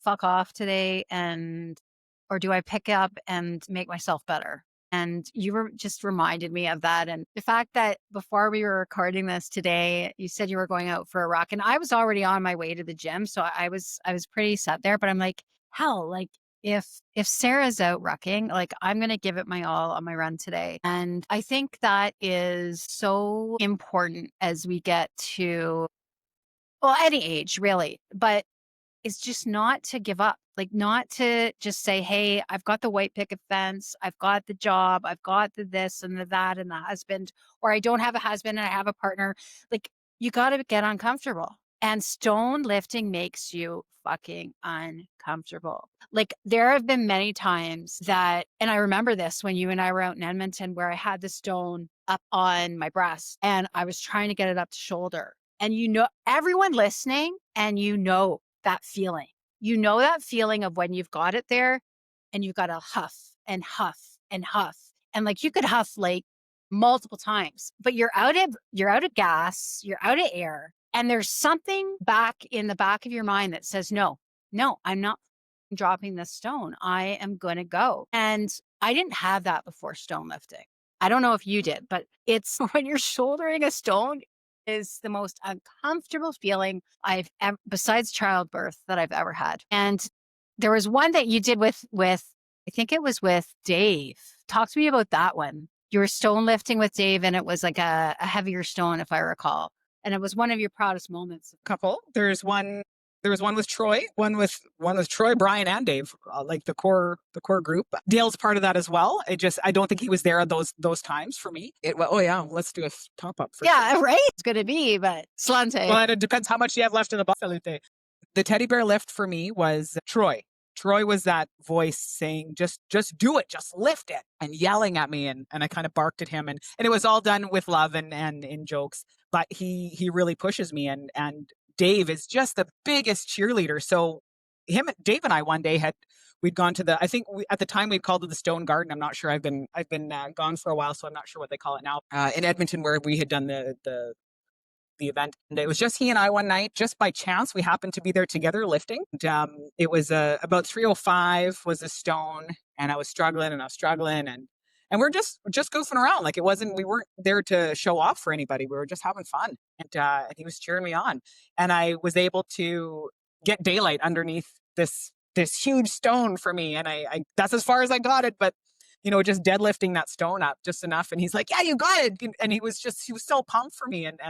fuck off today, or do I pick up and make myself better? And you were just reminded me of that. And the fact that before we were recording this today, you said you were going out for a ruck, and I was already on my way to the gym. So I was pretty set there, but I'm like, hell, if Sarah's out rucking, I'm going to give it my all on my run today. And I think that is so important as we get to, well, any age really, but it's just not to give up, not to just say, hey, I've got the white picket fence, I've got the job, I've got the this and the that and the husband, or I don't have a husband and I have a partner. You got to get uncomfortable. And stone lifting makes you fucking uncomfortable. There have been many times that, and I remember this when you and I were out in Edmonton, where I had the stone up on my breast and I was trying to get it up to shoulder. And everyone listening, and that feeling. That feeling of when you've got it there and you've got to huff and huff and huff. And you could huff multiple times, but you're out of gas, you're out of air. And there's something back in the back of your mind that says, no, I'm not dropping this stone. I am going to go. And I didn't have that before stone lifting. I don't know if you did, but it's when you're shouldering a stone, is the most uncomfortable feeling I've ever, besides childbirth, that I've ever had. And there was one that you did with I think it was with Dave. Talk to me about that one. You were stone lifting with Dave, and it was a heavier stone, if I recall. And it was one of your proudest moments. Couple. There's There was one with Troy, one with Troy, Brian, and Dave, like the core group. Dale's part of that as well. I don't think he was there at those times for me. Oh yeah, let's do a top up for Yeah, sure. right? It's going to be, but Slante. Well, and it depends how much you have left in the box. The teddy bear lift for me was Troy. Troy was that voice saying, just do it, just lift it, and yelling at me. And I kind of barked at him. And it was all done with love and in jokes. But he really pushes me. And Dave is just the biggest cheerleader. So Dave and I one day we'd gone to at the time we'd called it the Stone Garden. I'm not sure. I've been gone for a while, so I'm not sure what they call it now. In Edmonton, where we had done the event. And it was just he and I one night, just by chance. We happened to be there together lifting. And, it was about 3:05 was the stone, and I was struggling and we're just goofing around. Like we weren't there to show off for anybody. We were just having fun. And he was cheering me on. And I was able to get daylight underneath this huge stone for me. And I that's as far as I got it, but just deadlifting that stone up just enough. And he's like, yeah, you got it. And he was so pumped for me. And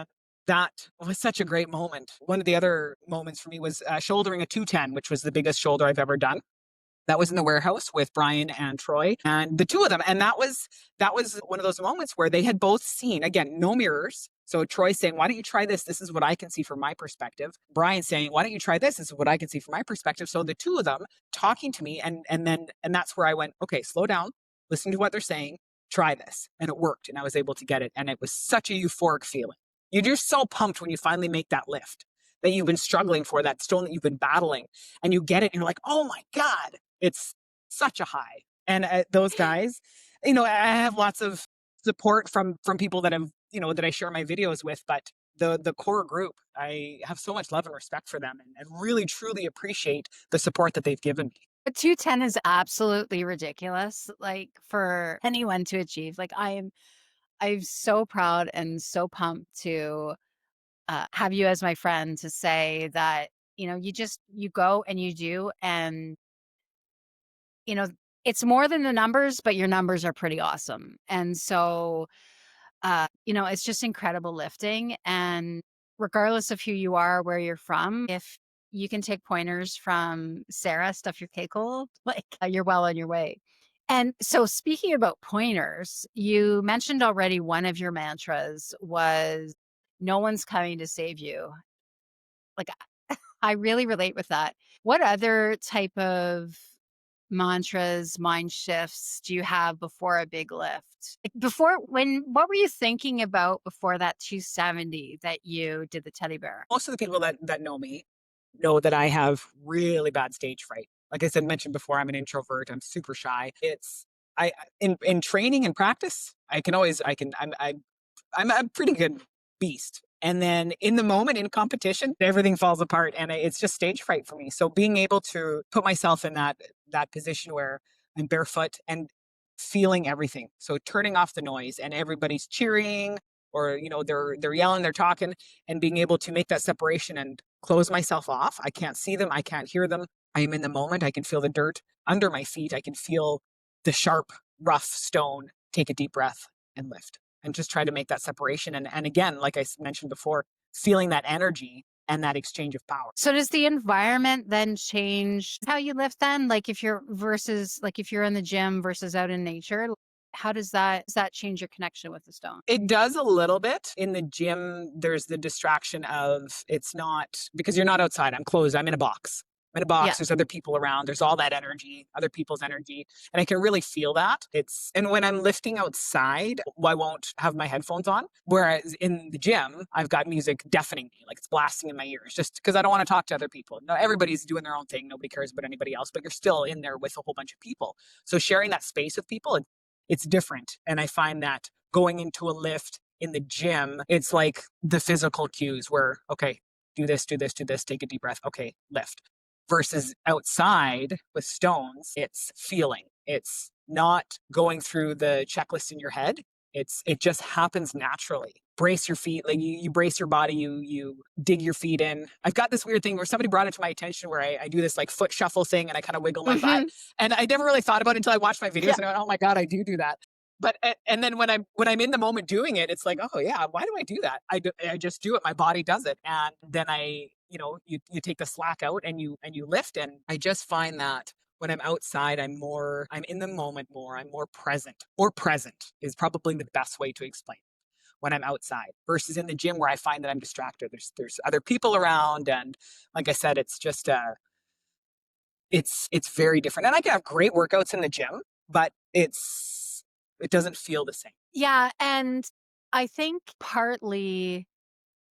that was such a great moment. One of the other moments for me was shouldering a 210, which was the biggest shoulder I've ever done. That was in the warehouse with Brian and Troy, and the two of them. And that was one of those moments where they had both seen, again, no mirrors. So Troy saying, why don't you try this? This is what I can see from my perspective. Brian saying, why don't you try this? This is what I can see from my perspective. So the two of them talking to me, and that's where I went, okay, slow down, listen to what they're saying, try this. And it worked, and I was able to get it. And it was such a euphoric feeling. You're just so pumped when you finally make that lift that you've been struggling for, that stone that you've been battling, and you get it, and you're like, oh my God, it's such a high. And those guys, I have lots of support from people that have, that I share my videos with, but the core group, I have so much love and respect for them, and really truly appreciate the support that they've given me. But 210 is absolutely ridiculous, like for anyone to achieve. Like I'm so proud and so pumped to have you as my friend, to say that, you go and you do, and, it's more than the numbers, but your numbers are pretty awesome. And so, it's just incredible lifting. And regardless of who you are, where you're from, if you can take pointers from Sarah, Stuff Your Cake Hold, like you're well on your way. And so, speaking about pointers, you mentioned already one of your mantras was, no one's coming to save you. Like, I really relate with that. What other type of mantras, mind shifts do you have before a big lift? Like what were you thinking about before that 270 that you did the teddy bear? Most of the people that know me know that I have really bad stage fright. Like I mentioned before, I'm an introvert. I'm super shy. In training and practice, I'm a pretty good beast. And then in the moment, in competition, everything falls apart, and it's just stage fright for me. So being able to put myself in that position where I'm barefoot and feeling everything. So turning off the noise, and everybody's cheering, or they're yelling, they're talking, and being able to make that separation and close myself off. I can't see them, I can't hear them. I am in the moment. I can feel the dirt under my feet. I can feel the sharp, rough stone. Take a deep breath and lift. And just try to make that separation. And again, like I mentioned before, feeling that energy and that exchange of power. So does the environment then change how you lift then? Like if you're in the gym versus out in nature, how does that change your connection with the stone? It does a little bit. In the gym, there's the distraction of, it's not, because you're not outside. I'm closed. I'm in a box. Yeah. There's other people around. There's all that energy, other people's energy. And I can really feel that. And when I'm lifting outside, I won't have my headphones on. Whereas in the gym, I've got music deafening me, like it's blasting in my ears, just because I don't want to talk to other people. No, everybody's doing their own thing. Nobody cares about anybody else, but you're still in there with a whole bunch of people. So sharing that space with people, it's different. And I find that going into a lift in the gym, it's like the physical cues where, okay, do this, take a deep breath. Okay, lift. Versus outside with stones, it's feeling. It's not going through the checklist in your head. It just happens naturally. Brace your feet, like you brace your body, you dig your feet in. I've got this weird thing where somebody brought it to my attention where I do this like foot shuffle thing, and I kind of wiggle my butt. And I never really thought about it until I watched my videos, and I went, oh my God, I do that. But and then when I'm in the moment doing it, it's like, oh yeah, why do I do that? I just do it. My body does it, and then I you take the slack out and you lift. And I just find that when I'm outside, I'm in the moment more. I'm more present. More present is probably the best way to explain when I'm outside versus in the gym where I find that I'm distracted. There's other people around, and like I said, it's just it's very different. And I can have great workouts in the gym, but it doesn't feel the same. Yeah, and I think partly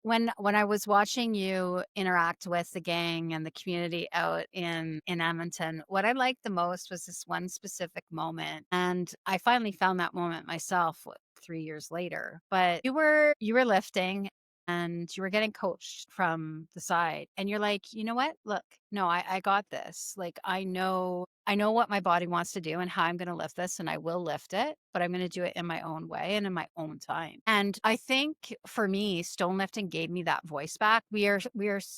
when I was watching you interact with the gang and the community out in Edmonton, what I liked the most was this one specific moment. And I finally found that moment myself 3 years later. But you were lifting and you were getting coached from the side. And you're like, you know what? Look, no, I got this. Like I know what my body wants to do and how I'm going to lift this, and I will lift it, but I'm going to do it in my own way and in my own time. And I think for me, stone lifting gave me that voice back. We are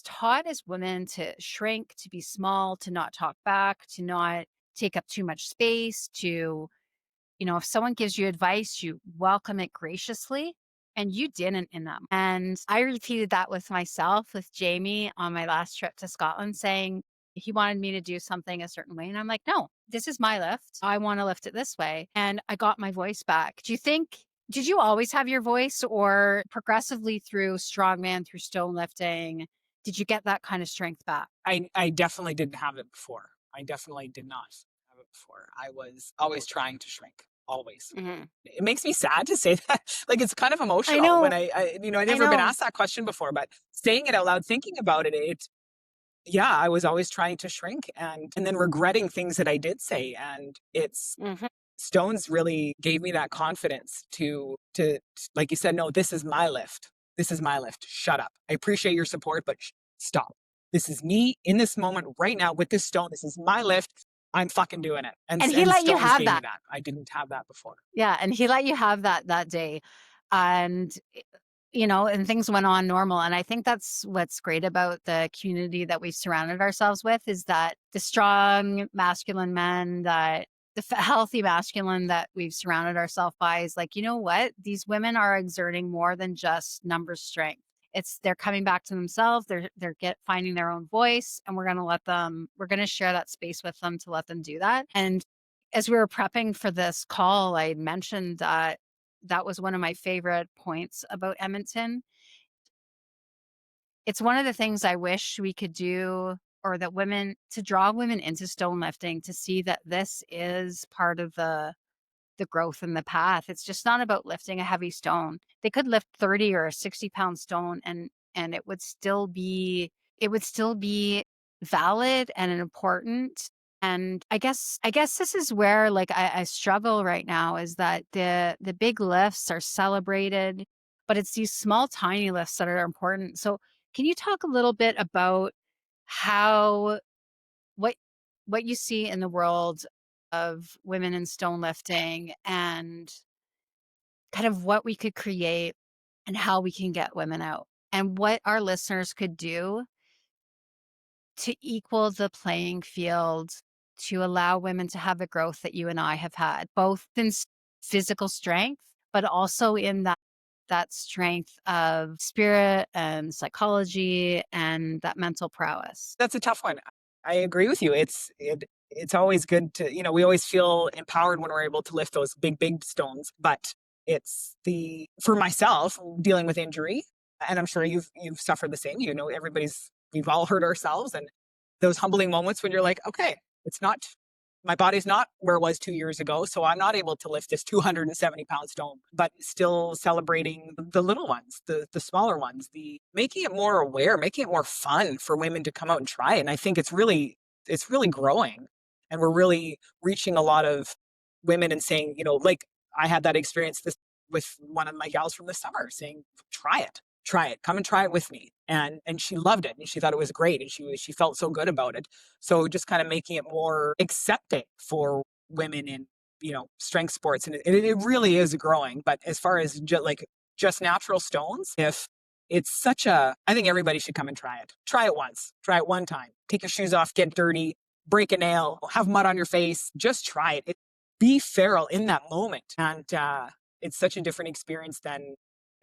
taught as women to shrink, to be small, to not talk back, to not take up too much space, to, if someone gives you advice, you welcome it graciously. And you didn't in them. And I repeated that with myself, with Jamie on my last trip to Scotland, saying he wanted me to do something a certain way. And I'm like, no, this is my lift. I want to lift it this way. And I got my voice back. Did you always have your voice, or progressively through strongman, through stone lifting, did you get that kind of strength back? I definitely didn't have it before. I definitely did not have it before. I was always trying to shrink. Always. Mm-hmm. It makes me sad to say that. Like, it's kind of emotional. I know. When I never been asked that question before, but saying it out loud, thinking about it, yeah, I was always trying to shrink and then regretting things that I did say. And Mm-hmm. Stones really gave me that confidence to, like you said, no, this is my lift. This is my lift. Shut up. I appreciate your support, but stop. This is me in this moment right now with this stone. This is my lift. I'm fucking doing it. And he let you Stones have gave me that. that. I didn't have that before. Yeah, and he let you have that day. And and things went on normal. And I think that's what's great about the community that we've surrounded ourselves with, is that the strong masculine men, that the healthy masculine that we've surrounded ourselves by is like, you know what? These women are exerting more than just numbers strength. They're coming back to themselves. They're finding their own voice, and we're going to share that space with them to let them do that. And as we were prepping for this call, I mentioned that was one of my favorite points about Edmonton. It's one of the things I wish we could do, or that to draw women into stone lifting, to see that this is part of the growth and the path. It's just not about lifting a heavy stone. They could lift 30 or a 60-pound stone and it would still be valid and important. And I guess this is where, like, I struggle right now, is that the big lifts are celebrated, but it's these small, tiny lifts that are important. So can you talk a little bit about how what you see in the world of women in stone lifting, and kind of what we could create and how we can get women out, and what our listeners could do to equal the playing field, to allow women to have the growth that you and I have had, both in physical strength, but also in that strength of spirit and psychology and that mental prowess. That's a tough one. I agree with you. It's always good to, we always feel empowered when we're able to lift those big stones, but for myself, dealing with injury, and I'm sure you've suffered the same, we've all hurt ourselves, and those humbling moments when you're like, okay, my body's not where it was 2 years ago, so I'm not able to lift this 270-pound stone, but still celebrating the little ones, the smaller ones, making it more aware, making it more fun for women to come out and try it. And I think it's really growing, and we're really reaching a lot of women and saying, like I had that experience with one of my gals from the summer, saying, try it, come and try it with me. And she loved it, and she thought it was great, and she felt so good about it. So just kind of making it more accepting for women in, strength sports. And it really is growing. But as far as just natural stones, if it's I think everybody should come and try it. Try it once, try it one time, take your shoes off, get dirty, break a nail, have mud on your face, just try it. Be feral in that moment. And it's such a different experience than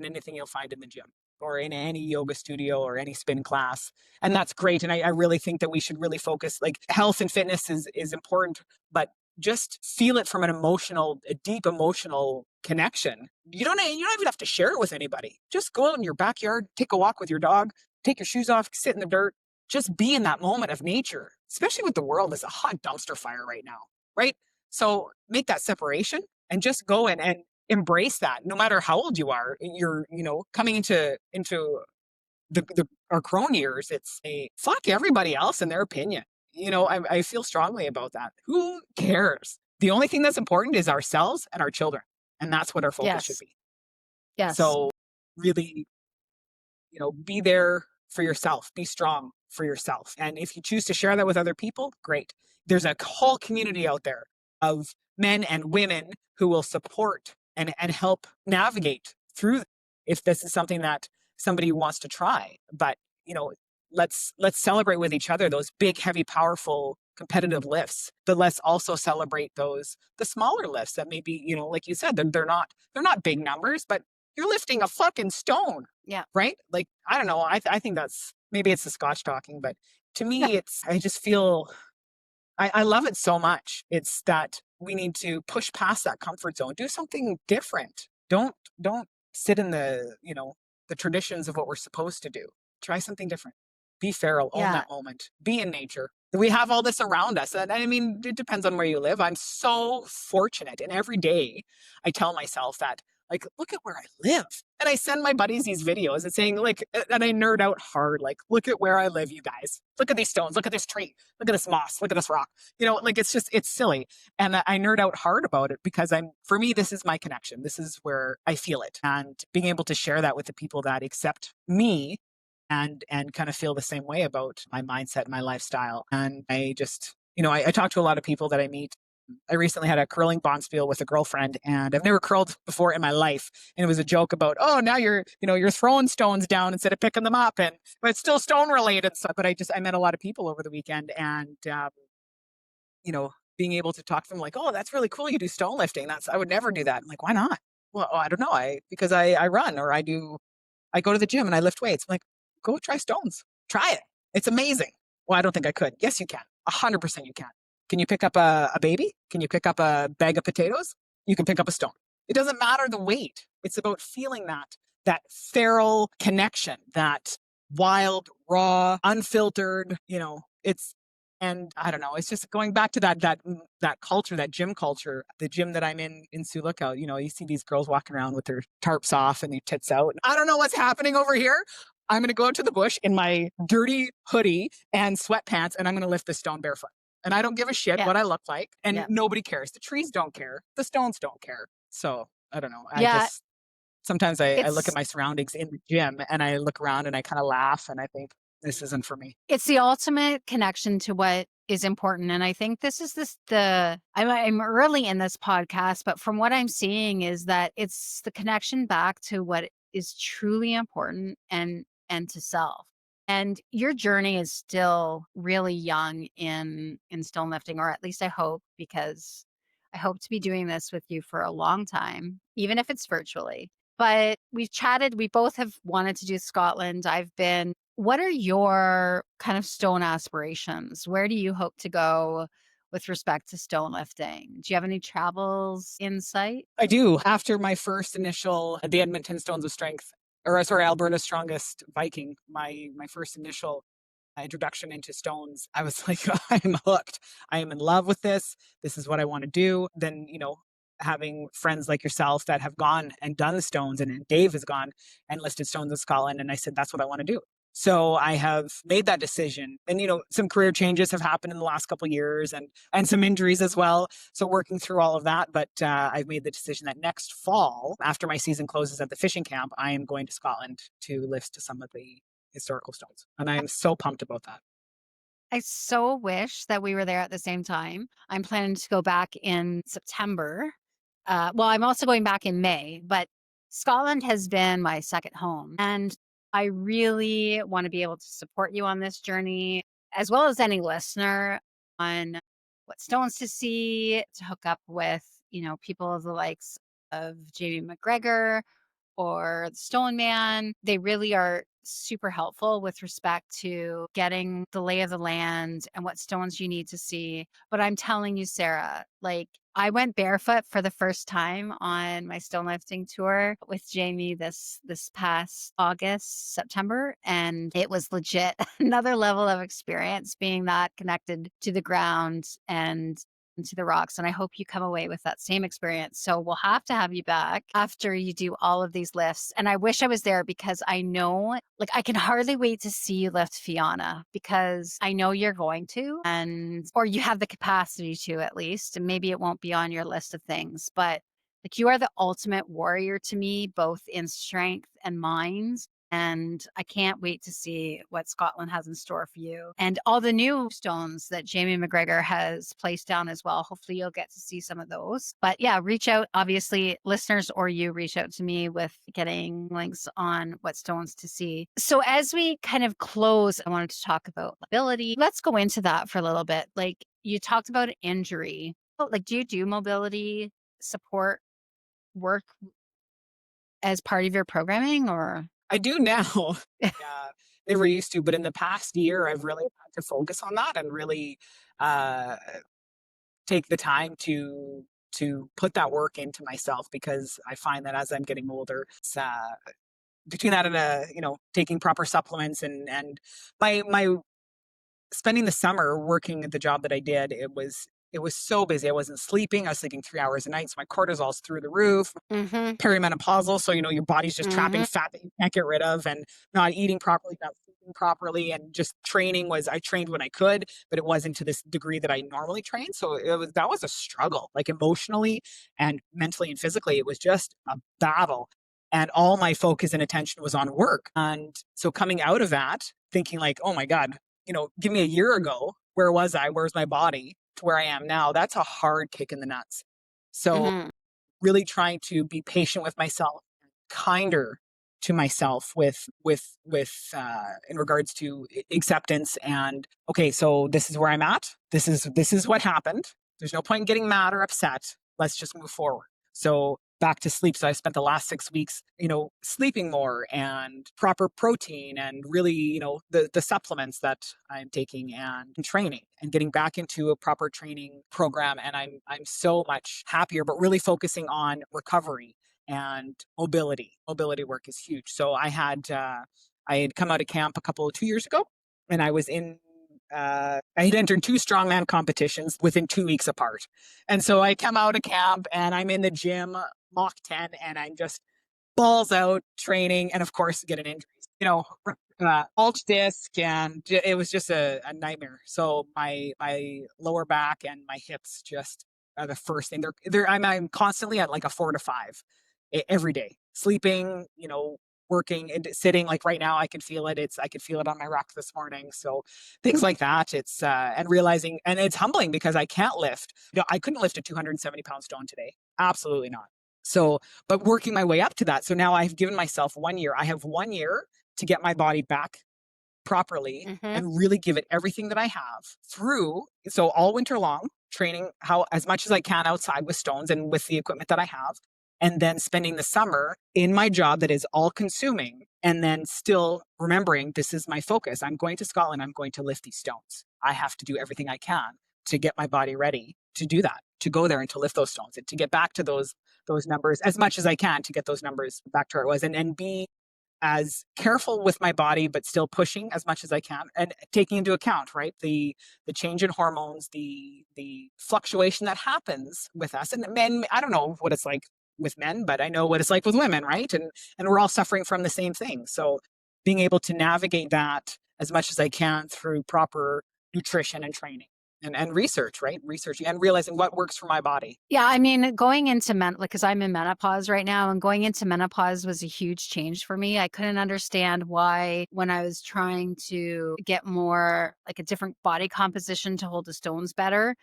anything you'll find in the gym. or in any yoga studio or any spin class. And that's great. And I really think that we should really focus, like, health and fitness is important, but just feel it from a deep emotional connection. You don't even have to share it with anybody. Just go out in your backyard, take a walk with your dog, take your shoes off, sit in the dirt, just be in that moment of nature, especially with the world as a hot dumpster fire right now, right? So make that separation and just go in and embrace that. No matter how old you are, you're, coming into our crone years, it's a fuck everybody else and their opinion. I feel strongly about that. Who cares? The only thing that's important is ourselves and our children. And that's what our focus should Yes. be. Yes. So really, be there for yourself, be strong for yourself. And if you choose to share that with other people, great. There's a whole community out there of men and women who will support and help navigate through if this is something that somebody wants to try. But, let's celebrate with each other those big, heavy, powerful competitive lifts. But let's also celebrate the smaller lifts that maybe, like you said, they're not big numbers, but you're lifting a fucking stone. Yeah. Right? Like, I don't know. I think maybe it's the Scotch talking, but to me, I just feel, I love it so much. It's that we need to push past that comfort zone, do something different. Don't sit in the traditions of what we're supposed to do. Try something different. Be feral, own that moment, be in nature. We have all this around us. And I mean, it depends on where you live. I'm so fortunate. And every day I tell myself that, like, look at where I live. And I send my buddies these videos and saying, like, and I nerd out hard, like, look at where I live, you guys. Look at these stones. Look at this tree. Look at this moss. Look at this rock. Like, it's silly. And I nerd out hard about it because for me, this is my connection. This is where I feel it. And being able to share that with the people that accept me and kind of feel the same way about my mindset, my lifestyle. And I just, I talk to a lot of people that I meet. I recently had a curling bonspiel with a girlfriend, and I've never curled before in my life. And it was a joke about, oh, now you're throwing stones down instead of picking them up, but it's still stone related. So, but I met a lot of people over the weekend, and being able to talk to them like, oh, that's really cool. You do stone lifting. I would never do that. I'm like, why not? Well, I don't know. Because I run, or I go to the gym and I lift weights. I'm like, go try stones. Try it. It's amazing. Well, I don't think I could. Yes, you can. 100% you can. Can you pick up a baby? Can you pick up a bag of potatoes? You can pick up a stone. It doesn't matter the weight. It's about feeling that feral connection, that wild, raw, unfiltered, and I don't know, it's just going back to that culture, that gym culture, the gym that I'm in Sioux Lookout. You see these girls walking around with their tarps off and their tits out. I don't know what's happening over here. I'm going to go out to the bush in my dirty hoodie and sweatpants, and I'm going to lift this stone barefoot. And I don't give a shit what I look like. And nobody cares. The trees don't care. The stones don't care. So I don't know. Sometimes I look at my surroundings in the gym and I look around and I kind of laugh and I think, this isn't for me. It's the ultimate connection to what is important. And I think this is I'm early in this podcast, but from what I'm seeing is that it's the connection back to what is truly important and to self. And your journey is still really young in stone lifting, or at least I hope, because I hope to be doing this with you for a long time, even if it's virtually. But we've chatted, we both have wanted to do Scotland. What are your kind of stone aspirations? Where do you hope to go with respect to stone lifting? Do you have any travels in sight? I do. After my first initial, the Edmonton Stones of Strength, Alberta's Strongest Viking, my first initial introduction into stones, I was like, I'm hooked. I am in love with this. This is what I want to do. Then, having friends like yourself that have gone and done the stones, and Dave has gone and listed stones in Scotland. And I said, that's what I want to do. So I have made that decision. And, some career changes have happened in the last couple of years and some injuries as well. So working through all of that. But I've made the decision that next fall, after my season closes at the fishing camp, I am going to Scotland to lift some of the historical stones. And I am so pumped about that. I so wish that we were there at the same time. I'm planning to go back in September. I'm also going back in May, but Scotland has been my second home. And I really want to be able to support you on this journey, as well as any listener, on what stones to see, to hook up with, people of the likes of Jamie McGregor or the Stone Man. They really are super helpful with respect to getting the lay of the land and what stones you need to see. But I'm telling you, Sarah, like I went barefoot for the first time on my stone lifting tour with Jamie this past August, September, and it was legit another level of experience being that connected to the ground and into the rocks. And I hope you come away with that same experience. So we'll have to have you back after you do all of these lifts. And I wish I was there because I know, like, I can hardly wait to see you lift Fiona because I know you're going to, and, or you have the capacity to at least. And maybe it won't be on your list of things, but like you are the ultimate warrior to me, both in strength and mind. And I can't wait to see what Scotland has in store for you and all the new stones that Jamie McGregor has placed down as well. Hopefully, you'll get to see some of those. But yeah, reach out, obviously, listeners, or you reach out to me with getting links on what stones to see. So, as we kind of close, I wanted to talk about mobility. Let's go into that for a little bit. Like you talked about injury. Like, do you do mobility support work as part of your programming or? I do now. Yeah, never used to, but in the past year, I've really had to focus on that and really uh, take the time to put that work into myself because I find that as I'm getting older, it's, between that and taking proper supplements and my spending the summer working at the job that I did, it was so busy. I wasn't sleeping. I was sleeping 3 hours a night, so my cortisol's through the roof. Mm-hmm. Perimenopausal, so your body's just trapping fat that you can't get rid of, and not eating properly, not sleeping properly, and just training was I trained when I could, but it wasn't to this degree that I normally train. So that was a struggle, like emotionally and mentally and physically. It was just a battle. And all my focus and attention was on work. And so coming out of that, thinking like, oh my God, give me a year ago, where was I? Where's my body? To where I am now, that's a hard kick in the nuts. So Mm-hmm. really trying to be patient with myself, kinder to myself in regards to acceptance and okay, so this is where I'm at. This is what happened. There's no point in getting mad or upset. Let's just move forward. So back to sleep. So I spent the last 6 weeks, sleeping more and proper protein and really, the supplements that I'm taking and training and getting back into a proper training program. And I'm so much happier, but really focusing on recovery and mobility. Mobility work is huge. So I had come out of camp 2 years ago, and I was in I had entered 2 strongman competitions within 2 weeks apart. And so I come out of camp and I'm in the gym, Mach 10, and I'm just balls out training. And of course, get an injury, bulge disc, and it was just a nightmare. So my lower back and my hips just are the first thing. I'm constantly at like a 4 to 5 every day, sleeping, working and sitting. Like right now, I can feel it. I could feel it on my rack this morning. So things like that. It's and realizing, and it's humbling because I can't lift. I couldn't lift a 270-pound stone today. Absolutely not. So, but working my way up to that. So now I've given myself 1 year. I have 1 year to get my body back properly Mm-hmm. and really give it everything that I have through. So all winter long, training as much as I can outside with stones and with the equipment that I have. And then spending the summer in my job that is all consuming. And then still remembering this is my focus. I'm going to Scotland. I'm going to lift these stones. I have to do everything I can to get my body ready to do that, to go there and to lift those stones and to get back to those numbers as much as I can to get those numbers back to where it was and be as careful with my body, but still pushing as much as I can and taking into account, right, the change in hormones, the fluctuation that happens with us. And men, I don't know what it's like with men, but I know what it's like with women, right? And we're all suffering from the same thing. So being able to navigate that as much as I can through proper nutrition and training and research, right? Researching and realizing what works for my body. Yeah, I mean, going into because I'm in menopause right now, and going into menopause was a huge change for me. I couldn't understand why, when I was trying to get more like a different body composition to hold the stones better,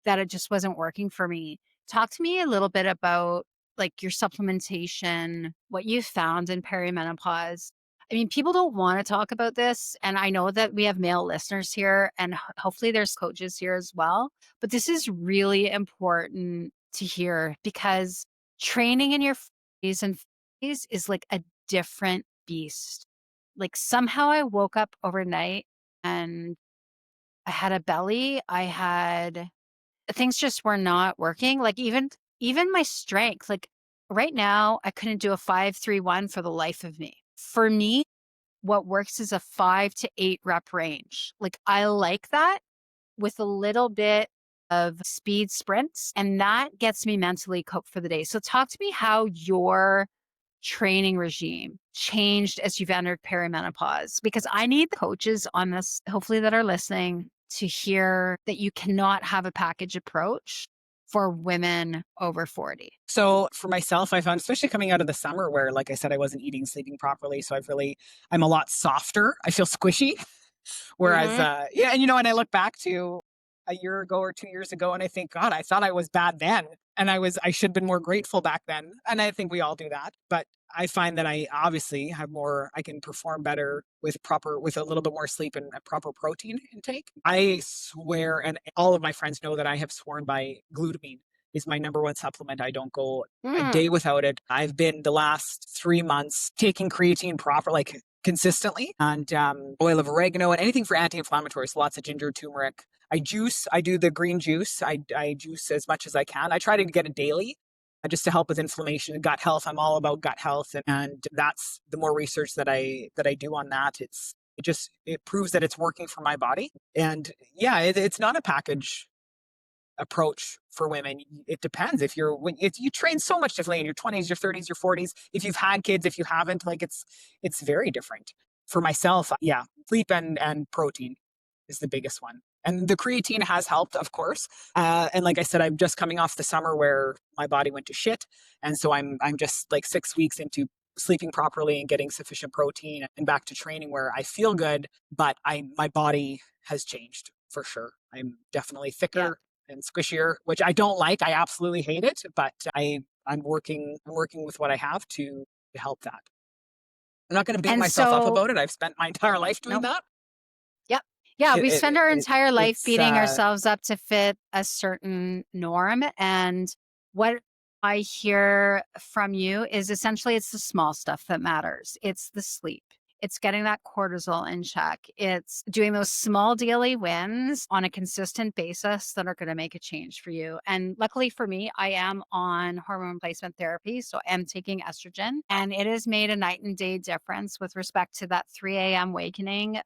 that it just wasn't working for me. Talk to me a little bit about like your supplementation, what you found in perimenopause. I mean, people don't want to talk about this. And I know that we have male listeners here, and hopefully there's coaches here as well. But this is really important to hear because training in your 40s and is like a different beast. Like somehow I woke up overnight and I had a belly. I had things just were not working. Like even my strength, like right now I couldn't do a 5-3-1 for the life of me. For me, what works is a 5 to 8 rep range. Like I like that with a little bit of speed sprints, and that gets me mentally coped for the day. So talk to me how your training regime changed as you've entered perimenopause, because I need the coaches on this, hopefully that are listening, to hear that you cannot have a package approach for women over 40. So for myself, I found, especially coming out of the summer where, like I said, I wasn't eating, sleeping properly. So I'm a lot softer. I feel squishy. Whereas, yeah, and and I look back to a year ago or 2 years ago, and I think, God, I thought I was bad then, and I should have been more grateful back then. And I think we all do that. But I find that I obviously I can perform better with with a little bit more sleep and a proper protein intake. I swear, and all of my friends know that I have sworn by glutamine is my number one supplement. I don't go a day without it. I've been the last 3 months taking creatine proper, like consistently, and oil of oregano and anything for anti-inflammatory. So lots of ginger, turmeric. I juice. I do the green juice. I juice as much as I can. I try to get it daily, just to help with inflammation and gut health. I'm all about gut health, and that's the more research that I do on that. It proves that it's working for my body. And yeah, it's not a package approach for women. It depends if you train so much differently in your 20s, your 30s, your 40s. If you've had kids, if you haven't, like it's very different. For myself, yeah, sleep and protein is the biggest one. And the creatine has helped, of course. And like I said, I'm just coming off the summer where my body went to shit, and so I'm just like 6 weeks into sleeping properly and getting sufficient protein and back to training where I feel good, but my body has changed for sure. I'm definitely thicker and squishier, which I don't like. I absolutely hate it, but I'm working with what I have to help that. I'm not going to beat And myself up so, about it. I've spent my entire life doing nope. that. Yep. Yeah, we spend our entire life It's beating ourselves up to fit a certain norm. And what I hear from you is essentially it's the small stuff that matters. It's the sleep. It's getting that cortisol in check. It's doing those small daily wins on a consistent basis that are going to make a change for you. And luckily for me, I am on hormone replacement therapy. So I'm taking estrogen, and it has made a night and day difference with respect to that 3 a.m. awakening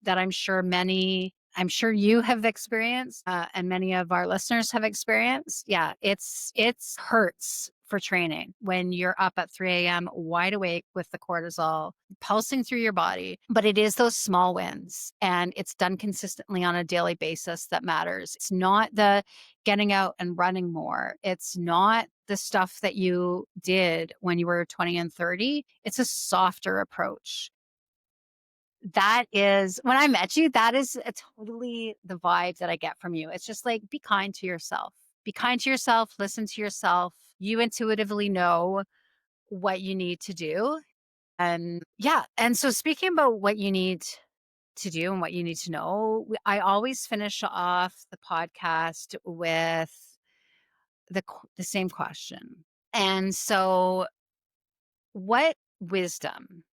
that I'm sure you have experienced, and many of our listeners have experienced. Yeah, it's hurts for training when you're up at 3 a.m. wide awake with the cortisol pulsing through your body. But it is those small wins, and it's done consistently on a daily basis that matters. It's not the getting out and running more. It's not the stuff that you did when you were 20 and 30. It's a softer approach. That is, when I met you, that is totally the vibe that I get from you. It's just like, be kind to yourself. Be kind to yourself, listen to yourself. You intuitively know what you need to do. And yeah. And so speaking about what you need to do and what you need to know, I always finish off the podcast with the same question. And so what wisdom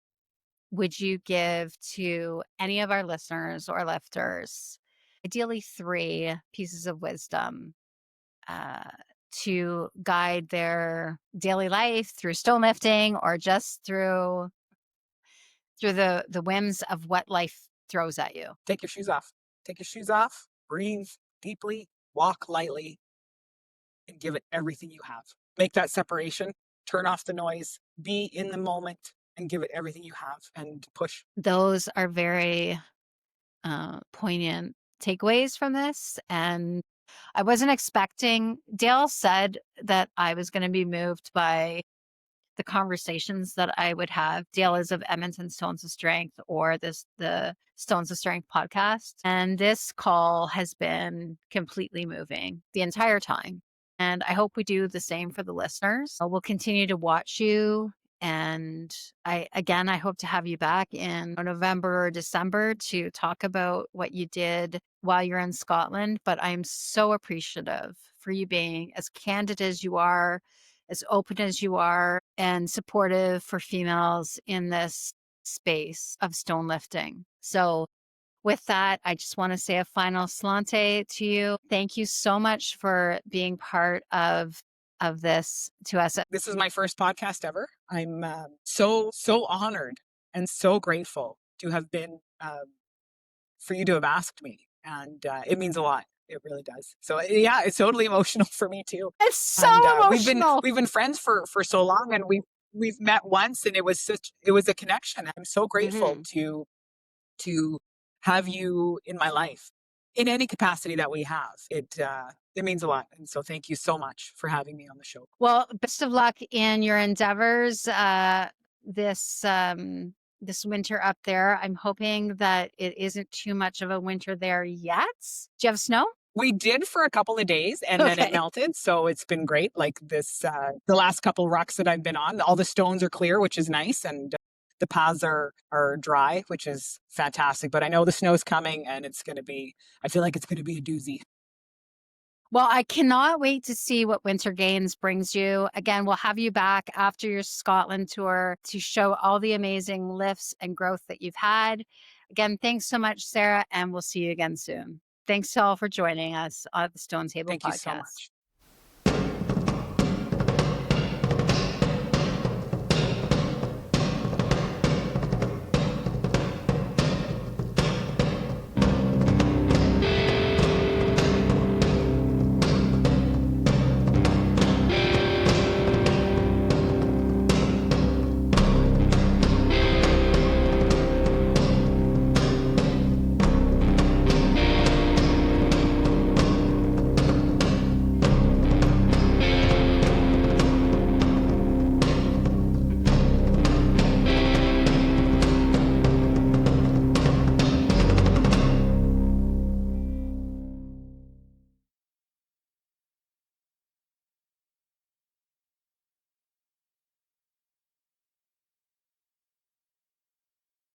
would you give to any of our listeners or lifters, ideally 3 pieces of wisdom, uh, to guide their daily life through stone lifting or just through the whims of what life throws at you? Take your shoes off. Take your shoes off. Breathe deeply. Walk lightly, and give it everything you have. Make that separation. Turn off the noise. Be in the moment and give it everything you have and push. Those are very poignant takeaways from this. And I wasn't expecting, Dale said that I was going to be moved by the conversations that I would have. Dale is of Edmonton Stones of Strength, or the Stones of Strength podcast. And this call has been completely moving the entire time. And I hope we do the same for the listeners. We'll continue to watch you. And I hope to have you back in November or December to talk about what you did while you're in Scotland. But I'm so appreciative for you being as candid as you are, as open as you are, and supportive for females in this space of stone lifting. So with that, I just want to say a final salante to you. Thank you so much for being part of this to us. This is my first podcast ever. I'm so honored and so grateful to have been for you to have asked me, and it means a lot. It really does. So yeah, it's totally emotional for me too. It's so And emotional. we've been friends for so long, and we've met once, and it was a connection. I'm so grateful to have you in my life in any capacity that we have. It means a lot, and so thank you so much for having me on the show. Well, best of luck in your endeavors this this winter up there. I'm hoping that it isn't too much of a winter there yet. Do you have snow? We did for a couple of days, and then it melted, so it's been great. Like this, the last couple rucks that I've been on, all the stones are clear, which is nice, and the paths are dry, which is fantastic. But I know the snow's coming, and it's going to be. I feel like it's going to be a doozy. Well, I cannot wait to see what Winter Games brings you. Again, we'll have you back after your Scotland tour to show all the amazing lifts and growth that you've had. Again, thanks so much, Sarah, and we'll see you again soon. Thanks to all for joining us on the Stone Table Thank Podcast. you so much.